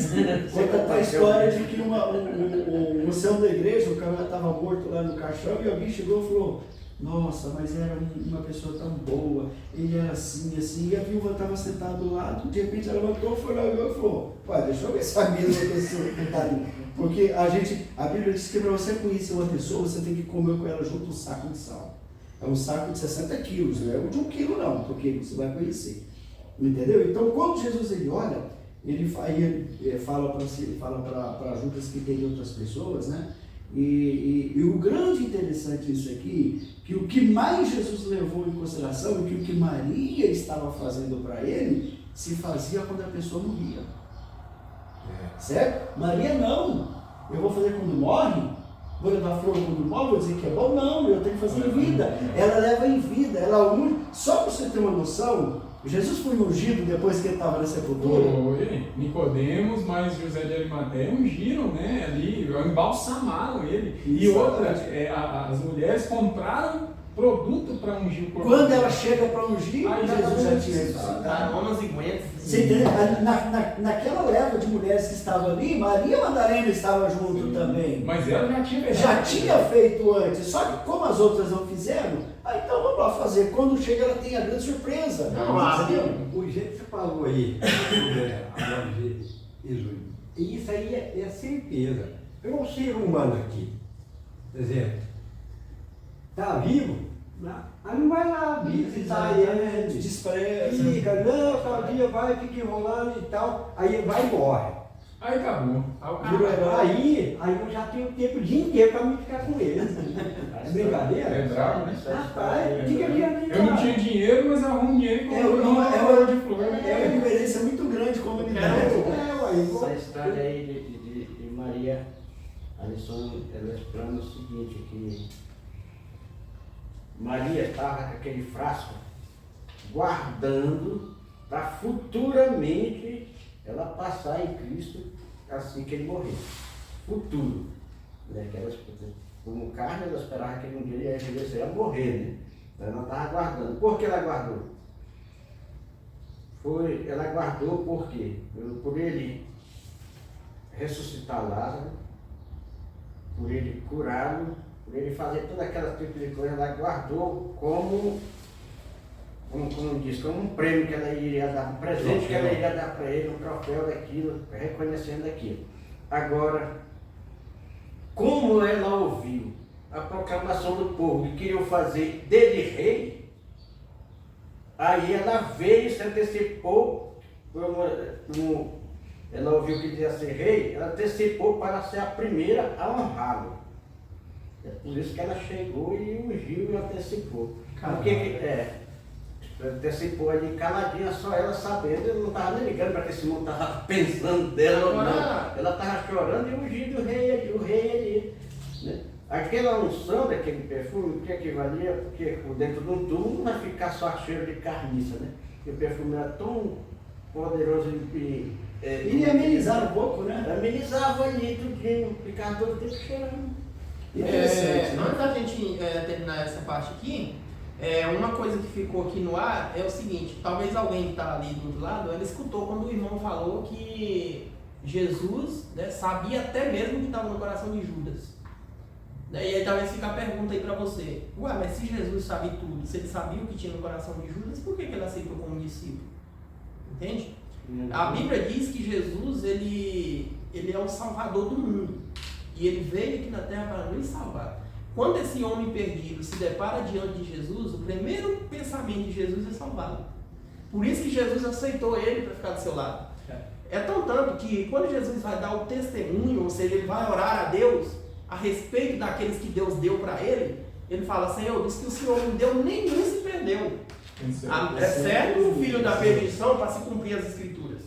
Conta até a história de que o ancião da igreja, o cara estava morto lá no caixão e alguém chegou e falou, nossa, mas era uma pessoa tão boa, ele era assim, e a viúva estava sentada do lado, de repente ela levantou, foi lá e falou, pai, deixa eu ver se a mesma pessoa que está ali. Porque a Bíblia diz que para você conhecer uma pessoa, você tem que comer com ela junto um saco de sal. É um saco de 60 quilos, não é de 1 quilo não, porque você vai conhecer. Entendeu? Então, quando Jesus ele olha, ele fala para Judas que tem outras pessoas, né? E o grande interessante disso aqui, que o que mais Jesus levou em consideração, que o que Maria estava fazendo para ele, se fazia quando a pessoa morria. Certo? Maria não. Eu vou fazer quando morre? Vou levar flor quando morre? Vou dizer que é bom? Não, eu tenho que fazer em vida. Ela leva em vida, ela unge. Só para você ter uma noção, Jesus foi ungido depois que ele estava na sepultura. Foi, Nicodemos, mas José de Arimateia ungiram, né, ali, embalsamaram ele. Exatamente. E outra, as mulheres compraram produto para ungir o corpo. Quando ela chega para ungir, Aí já Jesus tá já tinha bem. ressuscitado. Aromas e guentos. Você entendeu? Naquela leva de mulheres que estavam ali, Maria Madalena estava junto também. Mas ela já tinha feito. Já tinha feito antes, só que como as outras não fizeram, então vamos lá fazer. Quando chega, ela tem a grande surpresa. Não, Entendeu? o jeito que você falou aí, agora Jesus, isso aí é certeza. Eu um ser humano aqui, por exemplo, está vivo, mas não vai lá visitar ele, Despreza. fica, não, tal dia vai, fica enrolando e tal, aí ele vai e morre. Aí acabou. Virou herói. Aí eu já tenho tempo o dia inteiro para me ficar com ele. É brincadeira? É bravo, né? Rapaz, o que adianta? Eu não tinha dinheiro, mas arrumo dinheiro e compro uma de flor. É uma diferença muito grande como comunidade. Essa história aí de Maria, a lição ela explana o seguinte, que Maria estava com aquele frasco guardando para futuramente ela passar em Cristo assim que ele morrer. Futuro. Né? Que ela, como carne, ela esperava que um dia ele ia morrer, né? Então ela estava guardando. Por que ela guardou? Ela guardou por quê? Por ele ressuscitar Lázaro, por ele curá-lo, por ele fazer toda aquela tipo de coisa, ela guardou como diz, como um prêmio que ela iria dar, um presente que ela iria dar para ele, um troféu daquilo, reconhecendo aquilo. Agora, como ela ouviu a proclamação do povo que queriam fazer dele rei, aí ela veio e se antecipou, como ela ouviu que devia ser rei, ela antecipou para ser a primeira a honrá-lo. É por isso que ela chegou e ungiu e antecipou. Porque antecipou ali caladinha, só ela sabendo, eu não estava nem ligando para que esse mundo estava pensando dela ou não. Ela estava chorando e ungindo o rei ali. Né? Aquela unção daquele perfume, o que equivalia, porque dentro de um túmulo não vai ficar só cheiro de carniça, né? Porque o perfume era tão poderoso e amenizaram um pouco, né? Amenizava ali tudinho, ficava todo o tempo cheirando. Interessante. Antes da gente terminar essa parte aqui, uma coisa que ficou aqui no ar é o seguinte: talvez alguém que está ali do outro lado, ela escutou quando o irmão falou que Jesus, né, sabia até mesmo o que estava no coração de Judas. E aí talvez fique a pergunta aí para você: ué, mas se Jesus sabia tudo, se ele sabia o que tinha no coração de Judas, por que ele aceitou como discípulo? Entende? A Bíblia diz que Jesus ele é o salvador do mundo e ele veio aqui na terra para nos salvar. Quando esse homem perdido se depara diante de Jesus, o primeiro pensamento de Jesus é salvá-lo. Por isso que Jesus aceitou ele para ficar do seu lado. É tão tanto que quando Jesus vai dar o testemunho, ou seja, ele vai orar a Deus a respeito daqueles que Deus deu para ele, ele fala: Senhor, dos que o Senhor me deu, nenhum se perdeu. Exceto o filho da perdição, para se cumprir as Escrituras.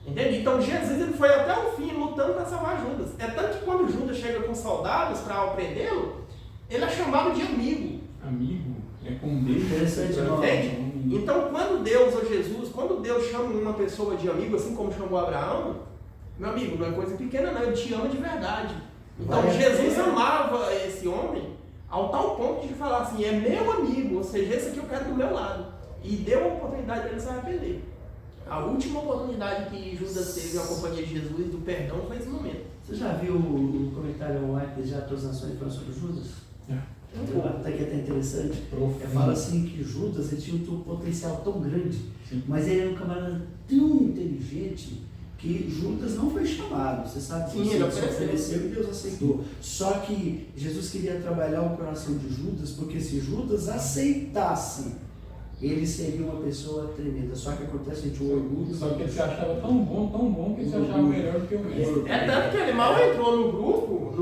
Entende? Então Jesus ele foi até o fim lutando para salvar Judas. É tanto que quando Judas chega com soldados para prendê-lo, ele é chamado de amigo. Amigo? É com Deus. Interessante, Entende? Então quando Deus ou Jesus, quando Deus chama uma pessoa de amigo, assim como chamou Abraão, meu amigo, não é coisa pequena não, ele te ama de verdade. Então Jesus amava esse homem ao tal ponto de falar assim: é meu amigo, ou seja, esse aqui eu quero do meu lado. E deu a oportunidade dele se arrepender. A última oportunidade que Judas teve na companhia de Jesus do perdão foi esse momento. Você já viu o comentário online que já todas as nações falando sobre Judas? Até que é até interessante. Fala assim que Judas ele tinha um potencial tão grande, mas ele era um camarada tão inteligente que Judas não foi chamado. Você sabe que ele se ofereceu e Deus aceitou. Só que Jesus queria trabalhar o coração de Judas, porque se Judas aceitasse, ele seria uma pessoa tremenda. Só que acontece o orgulho. Só que ele se achava tão bom que ele se achava melhor do que o mesmo. É tanto que ele mal entrou no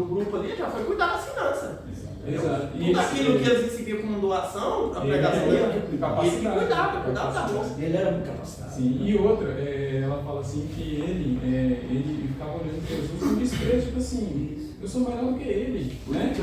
grupo ali, já foi cuidar das finanças. Exato. Tudo aquilo que eles recebiam como doação, a pregação dele, ele que cuidava da bolsa. Ele era muito capacitado. Sim, e outra, ela fala assim que ele ficava olhando Jesus com desprezo, tipo assim, eu sou melhor do que ele, né?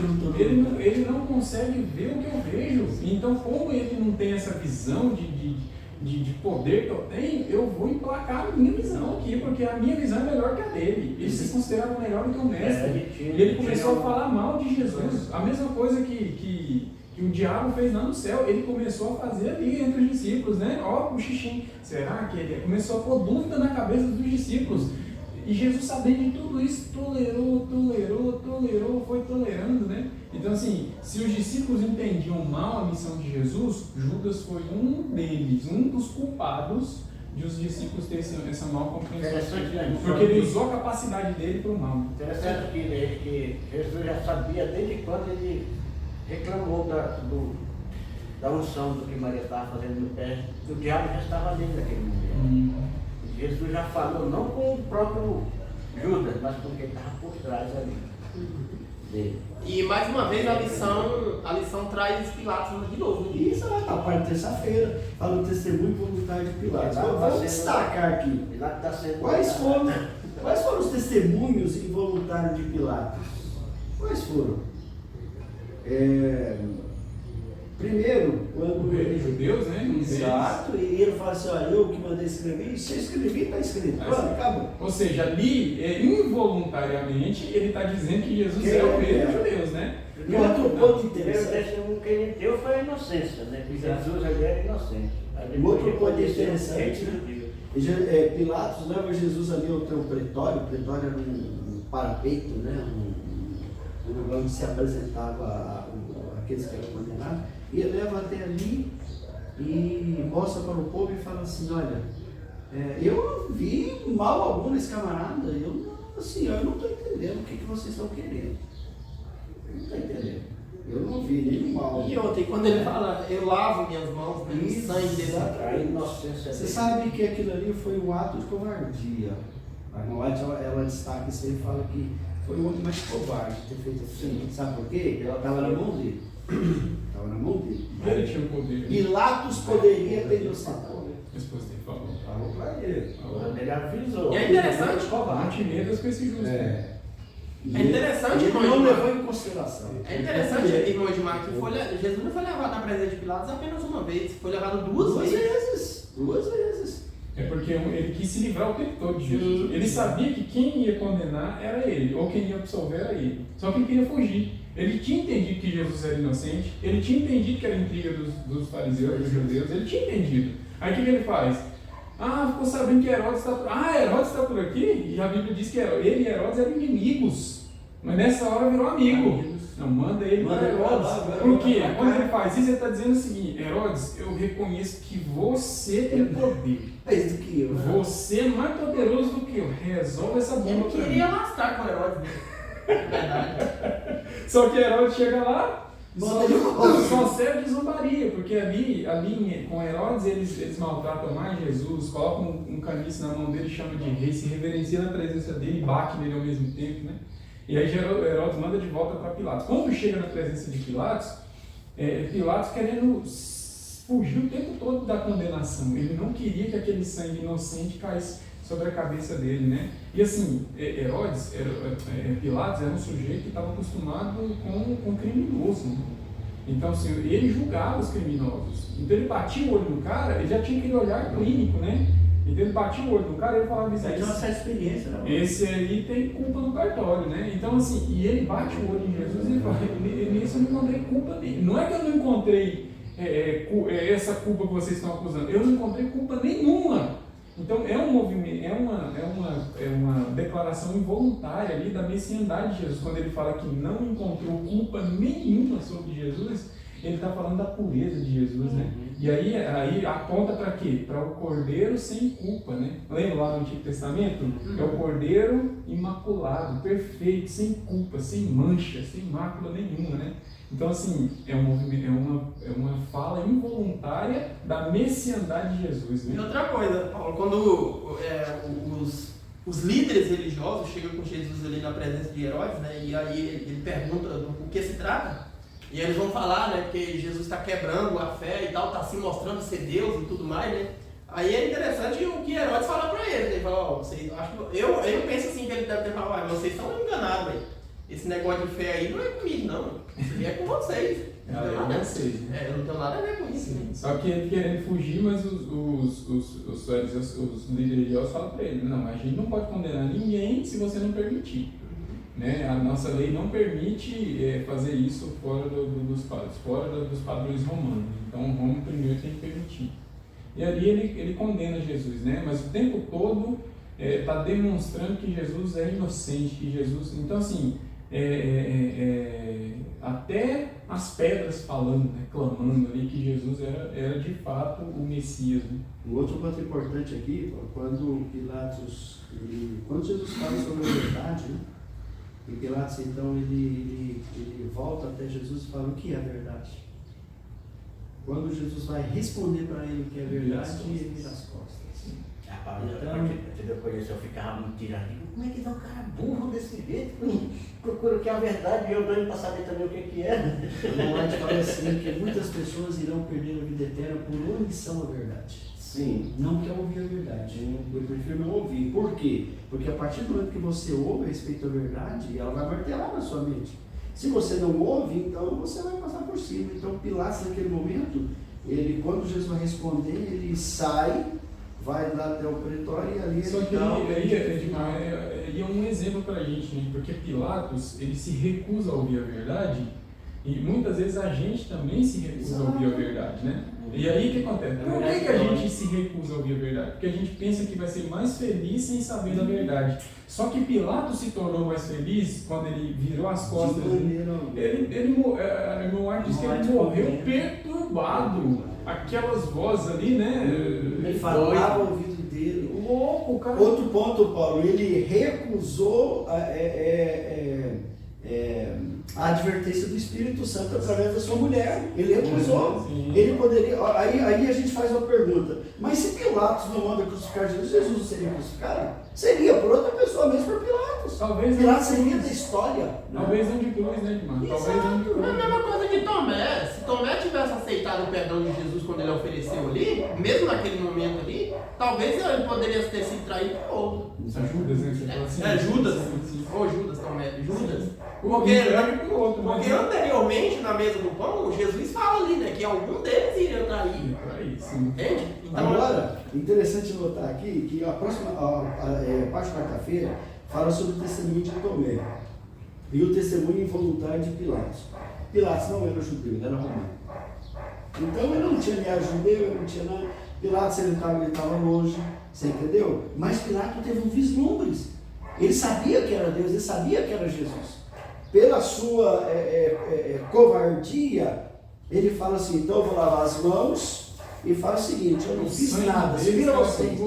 Ele não consegue ver o que eu vejo. Então, como ele não tem essa visão de poder que eu tenho, eu vou emplacar a minha visão aqui, porque a minha visão é melhor que a dele. Ele se considerava melhor do que o mestre. E ele começou a falar mal de Jesus. A mesma coisa que que o diabo fez lá no céu, ele começou a fazer ali entre os discípulos, né? Ó, o xixim, será que ele começou a pôr dúvida na cabeça dos discípulos? E Jesus, sabendo de tudo isso, tolerou, foi tolerando, né? Então, assim, se os discípulos entendiam mal a missão de Jesus, Judas foi um deles, um dos culpados de os discípulos terem essa mal compreensão. Porque ele usou a capacidade dele para o mal. Interessante que Jesus já sabia desde quando ele reclamou da unção do que Maria estava fazendo no pé, que o diabo já estava ali naquele momento. Jesus já falou, não com o próprio Judas, mas com quem estava por trás ali dele. E mais uma vez a lição traz Pilatos de novo. Isso é a parte de terça-feira, fala o testemunho voluntário de Pilatos. Vamos destacar aqui. Quais foram os testemunhos involuntários de Pilatos? Quais foram? Primeiro, quando Ele judeus, né? Exato, e ele fala assim, olha, eu que mandei escrever, se eu escrevi, está escrito. Pronto, acabou. Ou seja, ali, involuntariamente, ele está dizendo que Jesus é o rei dos judeus, né? E outro ponto O primeiro interessante. testemunho que ele deu foi a inocência, né? Que Jesus ali era inocente. E outro ponto interessante, né? Pilatos leva Jesus ali ao teu pretório. O pretório era um parapeito, né? Um lugar onde se apresentava aqueles que eram condenados. E ele leva até ali e mostra para o povo e fala assim, olha, eu não vi mal algum nesse camarada, eu não estou entendendo o que vocês estão querendo. Eu não estou entendendo. Eu não vi nenhum mal. E ontem, quando ele fala, eu lavo minhas mãos, né, no sangue desse. A inocência Você dele. sabe que aquilo ali foi um ato de covardia. A Noite, ela destaca isso aí e fala que foi o homem mais covarde de ter feito assim. Sabe por quê? Ela estava na mão dele. Estava na mão dele. Ele tinha o poder. Pilatos poderia ter inocentado. A esposa dele falou. Falou para ele. Quando ele avisou. E é interessante, Não te metas com esse justo. É interessante, ele irmão não Edmar. levou em consideração. É interessante, irmão Edmar, que Jesus não foi levado na presença de Pilatos apenas uma vez, foi levado duas vezes. Duas vezes. É porque ele quis se livrar o tempo todo de Jesus. Ele sabia que quem ia condenar era ele, ou quem ia absolver era ele. Só que ele queria fugir. Ele tinha entendido que Jesus era inocente, ele tinha entendido que era intriga dos fariseus, dos judeus, ele tinha entendido. Aí o que ele faz? Ficou sabendo que Herodes está por aqui. Herodes está por aqui? E a Bíblia diz que ele e Herodes eram inimigos. Mas nessa hora virou amigo. Não, manda ele para Herodes. Por quê? Quando ele faz isso, ele está dizendo o seguinte: Herodes, eu reconheço que você tem poder. Mais do que eu. Você é mais poderoso do que eu. Resolve essa bomba Ele pra mim. queria lascar com o Herodes, né? Verdade. Só que Herodes chega lá, Manda ele embora. só serve de zombaria, porque ali com Herodes eles maltratam mais Jesus, colocam um caniço na mão dele, chama de rei, se reverencia na presença dele e bate nele ao mesmo tempo, né? E aí Herodes manda de volta para Pilatos. Quando chega na presença de Pilatos, Pilatos querendo fugir o tempo todo da condenação. Ele não queria que aquele sangue inocente caísse sobre a cabeça dele, né? E assim, Pilatos era um sujeito que estava acostumado com criminoso, né? Então, assim, ele julgava os criminosos. Então ele batia o olho no cara, ele já tinha aquele olhar clínico, né? Então ele batia o olho no cara e ele falava isso. Ele tinha uma certa experiência, né? Esse aí tem culpa no cartório, né? Então assim, e ele bate o olho em Jesus e ele fala, nisso eu não encontrei culpa nenhuma. Não é que eu não encontrei essa culpa que vocês estão acusando, eu não encontrei culpa nenhuma. Então é um movimento, é uma declaração involuntária ali da messiandade de Jesus. Quando ele fala que não encontrou culpa nenhuma sobre Jesus, ele está falando da pureza de Jesus, né? E aí aponta para quê? Para o Cordeiro sem culpa, né? Lembra lá no Antigo Testamento? É o Cordeiro imaculado, perfeito, sem culpa, sem mancha, sem mácula nenhuma, né? Então, assim, é uma fala involuntária da messiandade de Jesus, né? E outra coisa, Paulo, quando os líderes religiosos chegam com Jesus ali na presença de Herodes, né? E aí ele pergunta do que se trata. E eles vão falar, né, porque Jesus está quebrando a fé e tal, está se mostrando ser Deus e tudo mais, né? Aí é interessante o que Herodes fala para eles. Ele fala, vocês, eu penso assim que ele deve ter falado, mas vocês estão enganados, velho. Esse negócio de fé aí não é comigo, não. Isso aí é com vocês. Eu não tenho nada a ver com isso. Né? Só que ele querendo fugir, mas os líderes religiosos falam para ele, não, a gente não pode condenar ninguém se você não permitir. né? A nossa lei não permite fazer isso fora dos padrões romanos. Então, Roma primeiro tem que permitir. E ali ele condena Jesus, né? Mas o tempo todo está demonstrando que Jesus é inocente, que Jesus... Então, assim, até as pedras falando, né? Clamando ali que Jesus era de fato o Messias, né? Um outro ponto importante aqui, quando Jesus fala sobre a verdade, né? E Pilatos, então, ele volta até Jesus e fala o que é a verdade. Quando Jesus vai responder para ele o que é verdade, ele vira as costas. Eu conheci, eu ficava muito tirando. Como é que dá um cara burro desse jeito? Procura o que é a verdade e eu dou para saber também o que é. O White fala assim, que muitas pessoas irão perder a vida eterna por omissão à verdade. Sim, não quer ouvir a verdade. Eu prefiro não ouvir. Por quê? Porque a partir do momento que você ouve a respeito da verdade, ela vai martelar na sua mente. Se você não ouve, então você vai passar por cima. Então Pilatos, naquele momento, quando Jesus vai responder, ele sai, vai lá até o pretório e ali Só que aí é um exemplo para a gente, né? Porque Pilatos, ele se recusa a ouvir a verdade e muitas vezes a gente também se recusa a ouvir a verdade, né? E aí o que acontece? Por que a gente se recusa a ouvir a verdade? Porque a gente pensa que vai ser mais feliz sem saber da verdade. Só que Pilatos se tornou mais feliz quando ele virou as costas. Meu ar diz que ele morreu perturbado. Aquelas vozes ali, né? Ele falava ao ouvido dele. Louco, cara. Outro ponto, Paulo, ele recusou a advertência do Espírito Santo através da sua mulher. Ele recusou. Sim. Ele poderia. Aí a gente faz uma pergunta: mas se Pilatos não manda crucificar Jesus, Jesus não seria crucificado? Seria por outra pessoa, mesmo por Pilatos. Talvez Pilatos seria da história. Talvez não de cruz, né, irmão? Talvez não de cruz. É a mesma coisa de Tomé. Se Tomé tivesse aceitado o perdão de Jesus quando ele ofereceu ali, mesmo naquele momento ali, talvez ele poderia ter sido traído por outro. Judas, né? Você fala assim, Judas. sim. Ou Judas, Tomé. Judas. Porque anteriormente, na mesa do pão, Jesus fala ali, né, que algum deles iria trair. Entende? Então, agora, interessante notar aqui que a próxima parte de quarta-feira fala sobre o testemunho de Tomé e o testemunho involuntário de Pilatos. Pilatos não era judeu, ele era romano. Então ele não tinha nem judeu, ele não tinha nada. Pilatos ele estava longe, você entendeu? Mas Pilatos teve um vislumbre. Ele sabia que era Deus, ele sabia que era Jesus. Pela sua covardia, ele fala assim: então eu vou lavar as mãos e fala o seguinte: eu não fiz nada, se vira vocês.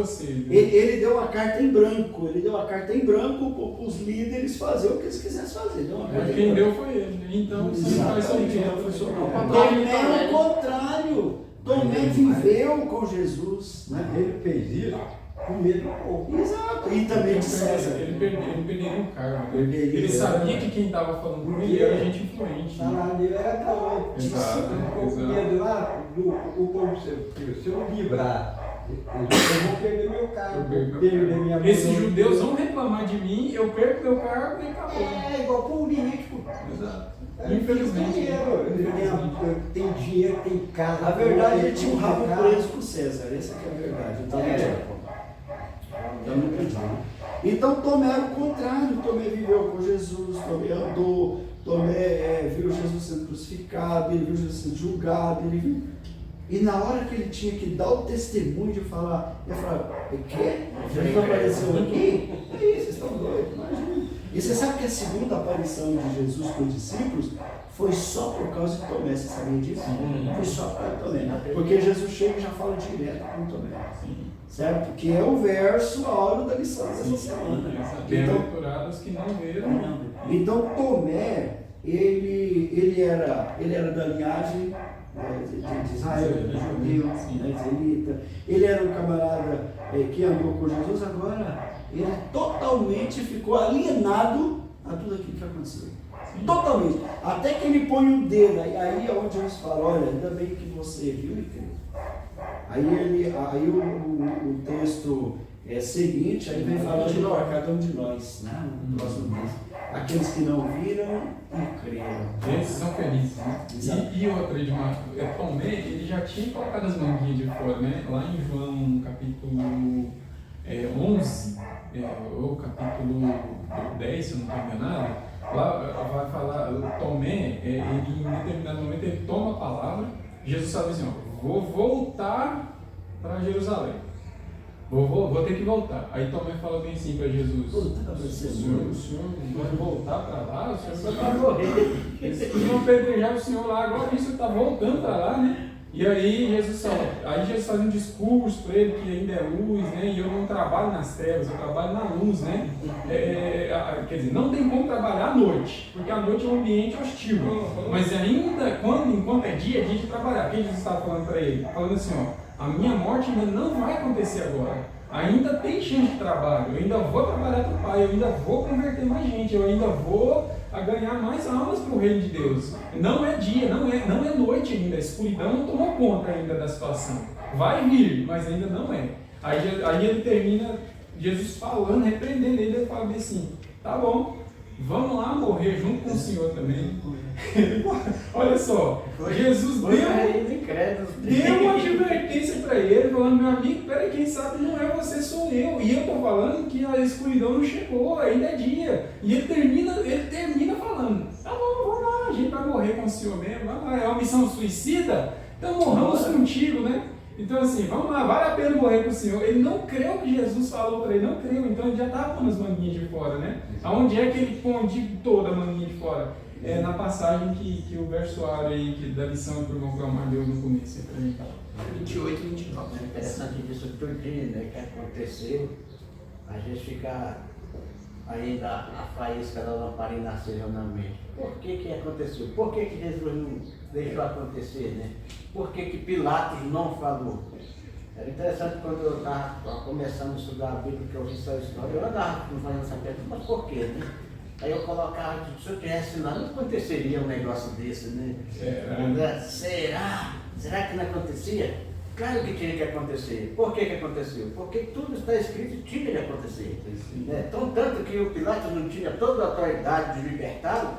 Ele deu uma carta em branco, para os líderes fazer o que eles quisessem fazer. Quem deu foi ele, né? Então você faz Tomé é o contrário. Tomé viveu com Jesus, né? Ele fez isso com medo do povo. Exato. E também de César. Ele perderia o cargo. Ele sabia que quem estava falando com ele era gente influente. O salário dele era bom. Exato. O medo lá, o povo, se eu livrar, eu vou perder meu cargo, perder minha mão. Esses judeus vão reclamar de mim, eu perco meu cargo e acabou. É igual político. Exato. Infelizmente. Tem dinheiro, tem casa. Na verdade, ele tinha um rabo preso com César. Essa que é a verdade. Então Tomé era o contrário. Tomé viveu com Jesus, Tomé andou, Tomé viu Jesus sendo crucificado, ele viu Jesus sendo julgado, ele viu. E na hora que ele tinha que dar o testemunho de falar, ele falava: o quê? Jesus apareceu aqui? É isso, vocês estão doidos, imagina. E você sabe que a segunda aparição de Jesus com os discípulos foi só por causa de Tomé, você sabia disso? Foi só por causa de Tomé. Porque Jesus chega e já fala direto com Tomé. Certo? Que é o verso, a hora da lição dessa semana. Bem-aventurados que não viram. Então Tomé, ele era da linhagem de Israel, judeu, israelita. Ele era um camarada que andou com Jesus. Agora ele totalmente ficou alienado a tudo aquilo que aconteceu. Totalmente. Até que ele põe o dedo, aí é onde Jesus fala: olha, ainda bem que você viu e creu. Aí o texto seguinte, aí vem falando para cada um de nós, né? No próximo mês. Aqueles que não viram e creram. Esses são felizes, né? E outra, Tomé, ele já tinha colocado as manguinhas de fora, né? Lá em João, capítulo 11, ou capítulo 10, se eu não estou enganado, lá vai falar, o Tomé, ele, em determinado momento, ele toma a palavra, Jesus fala assim, ó, vou voltar para Jerusalém. Vou ter que voltar. Aí Tomé fala bem assim para Jesus: o senhor vai voltar para lá? O senhor vai morrer. Eles iam apedrejar o senhor lá, agora isso está voltando para lá, né? E aí Jesus faz um discurso para ele que ainda é luz, né? E eu não trabalho nas trevas, eu trabalho na luz, né? Quer dizer, não tem como trabalhar à noite, porque à noite é um ambiente hostil. Mas ainda, enquanto é dia de trabalhar. O que Jesus estava falando para ele? Falando assim, ó, a minha morte ainda não vai acontecer agora. Ainda tem chance de trabalho. Eu ainda vou trabalhar para o Pai. Eu ainda vou converter mais gente. Eu ainda vou ganhar mais almas para o reino de Deus. Não é dia, não é noite ainda. A escuridão não tomou conta ainda da situação. Vai vir, mas ainda não é. Aí ele termina, Jesus falando, repreendendo ele. Ele fala assim, tá bom, vamos lá morrer junto com o Senhor também. Olha só, Jesus deu uma advertência para ele, falando, meu amigo, peraí, quem sabe não é você, sou eu. E eu estou falando que a escuridão não chegou, ainda é dia. E ele termina falando, tá bom, vamos lá, a gente vai morrer com o Senhor mesmo, vamos lá, é uma missão suicida, então morramos contigo, né? Então assim, vamos lá, vale a pena morrer com o Senhor. Ele não creu que Jesus falou para ele, não creu, então ele já estava pondo as manguinhas de fora, né? Aonde é que ele põe toda a manguinha de fora? Na passagem que o versuário aí, da lição que o irmão Clamar deu no começo, para mim. 28 e 29. É interessante disso tudinho, né, que aconteceu, a gente fica ainda a faísca da lamparina acesa na mente. Por que aconteceu? Por que Jesus não deixou acontecer, né? Por que Pilatos não falou? Era interessante quando eu estava começando a estudar a Bíblia, que eu vi essa história, eu andava fazendo essa pergunta, mas por quê, né? Aí eu colocava, se eu tivesse lá, não aconteceria um negócio desse, né? Será que não acontecia? Claro que tinha que acontecer. Por que aconteceu? Porque tudo está escrito e tinha de acontecer. Né? Tanto que o Pilatos não tinha toda a autoridade de libertá-lo,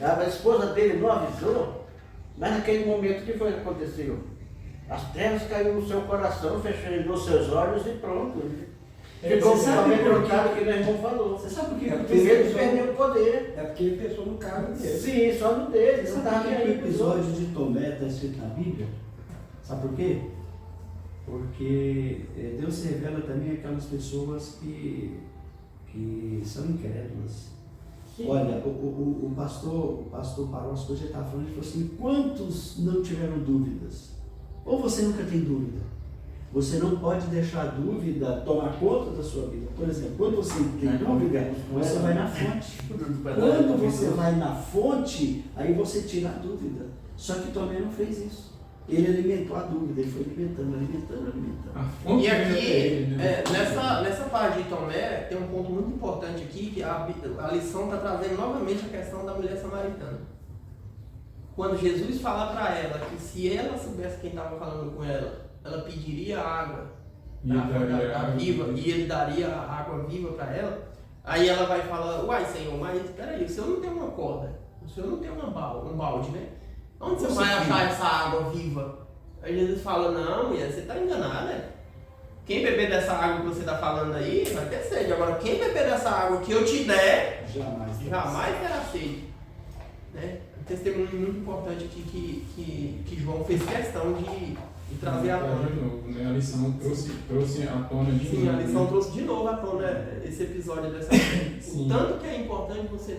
a esposa dele não avisou, mas naquele momento que foi que aconteceu? As trevas caíram no seu coração, fechou os seus olhos e pronto. Ficou amedrontado que meu irmão falou. Você sabe por que ele perdeu o poder? É porque ele pensou no cargo dele. Sim, só no dele. Sabe por que o episódio de Tomé está escrito na Bíblia? Sabe por quê? Porque Deus se revela também aquelas pessoas que são incrédulas. Sim. Olha, o pastor Parócio hoje estava falando, ele falou assim, quantos não tiveram dúvidas? Ou você nunca tem dúvida? Você não pode deixar a dúvida tomar conta da sua vida. Por exemplo, quando você tem dúvida, você vai na fonte. Quando você vai na fonte, aí você tira a dúvida. Só que Tomé não fez isso. Ele alimentou a dúvida, ele foi alimentando. E aqui, nessa parte de Tomé, tem um ponto muito importante aqui, que a lição está trazendo novamente a questão da mulher samaritana. Quando Jesus fala para ela que se ela soubesse quem estava falando com ela pediria água viva e ele daria a água viva para ela, aí ela vai falar, uai Senhor, mas peraí, o Senhor não tem uma corda, o Senhor não tem um balde, né? Onde você vai achar essa água viva? Aí Jesus fala, não mulher, você está enganada. Quem beber dessa água que você está falando aí, vai ter sede. Agora, quem beber dessa água que eu te der, jamais terá sede. Né? Um testemunho muito importante aqui que João fez questão de trazer à tona. De novo, né? A lição trouxe à tona de novo. Sim, a lição trouxe de novo à tona esse episódio dessa vez. O tanto que é importante você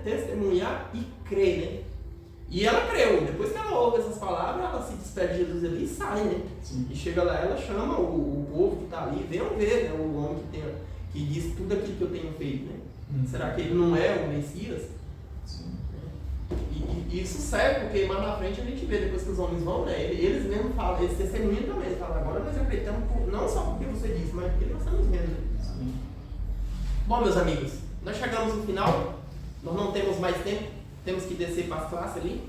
testemunhar e crer, né? E ela creu. Depois que ela ouve essas palavras, ela se despede de Jesus ali e sai, né? Sim. E chega lá, ela chama o povo que está ali, venham ver, né? O homem que diz tudo aquilo que eu tenho feito, né? Será que ele não é o Messias? Sim. E isso serve, porque mais na frente a gente vê, depois que os homens vão, né? Eles mesmos falam, eles testemunham também, eles falam, agora nós acreditamos, não só porque você disse, mas porque nós estamos vendo. Sim. Bom, meus amigos, nós chegamos no final, nós não temos mais tempo, temos que descer para as classes ali,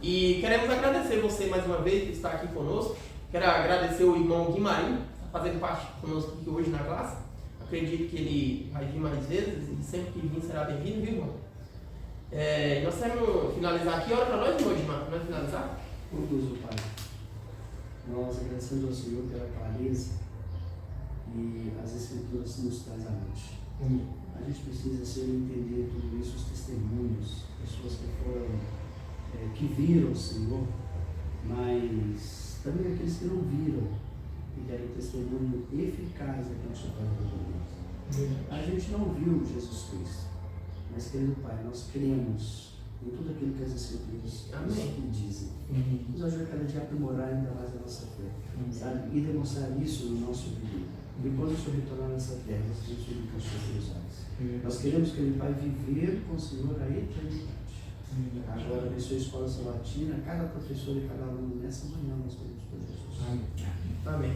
e queremos agradecer você mais uma vez por estar aqui conosco. Quero agradecer o irmão Guimarim, que está fazendo parte conosco aqui hoje na classe. Acredito que ele vai vir mais vezes, e sempre que vir será bem-vindo, viu, irmão? Nós vamos finalizar aqui. Hora para nós hoje, Marco. Vamos finalizar? Pai. Nós agradecemos ao Senhor pela clareza e as Escrituras nos trazem à mente. Amém. A gente precisa entender tudo isso, os testemunhos, pessoas que foram, que viram o Senhor, mas também aqueles que não viram e deram testemunho eficaz daquilo que o Senhor faz por nós. A gente não viu Jesus Cristo, mas, querido Pai, nós cremos em tudo aquilo que as Escrituras nos dizem. Nos ajuda cada dia a aprimorar ainda mais a nossa fé, sabe? E demonstrar isso no nosso viver. E quando o Senhor retornar nessa terra, nós queremos viver com os seus olhos. Nós queremos, querido Pai, viver com o Senhor a eternidade. Agora, abençoe a Escola Sabatina, cada professor e cada aluno nessa manhã, nós pedimos por Jesus. Amém.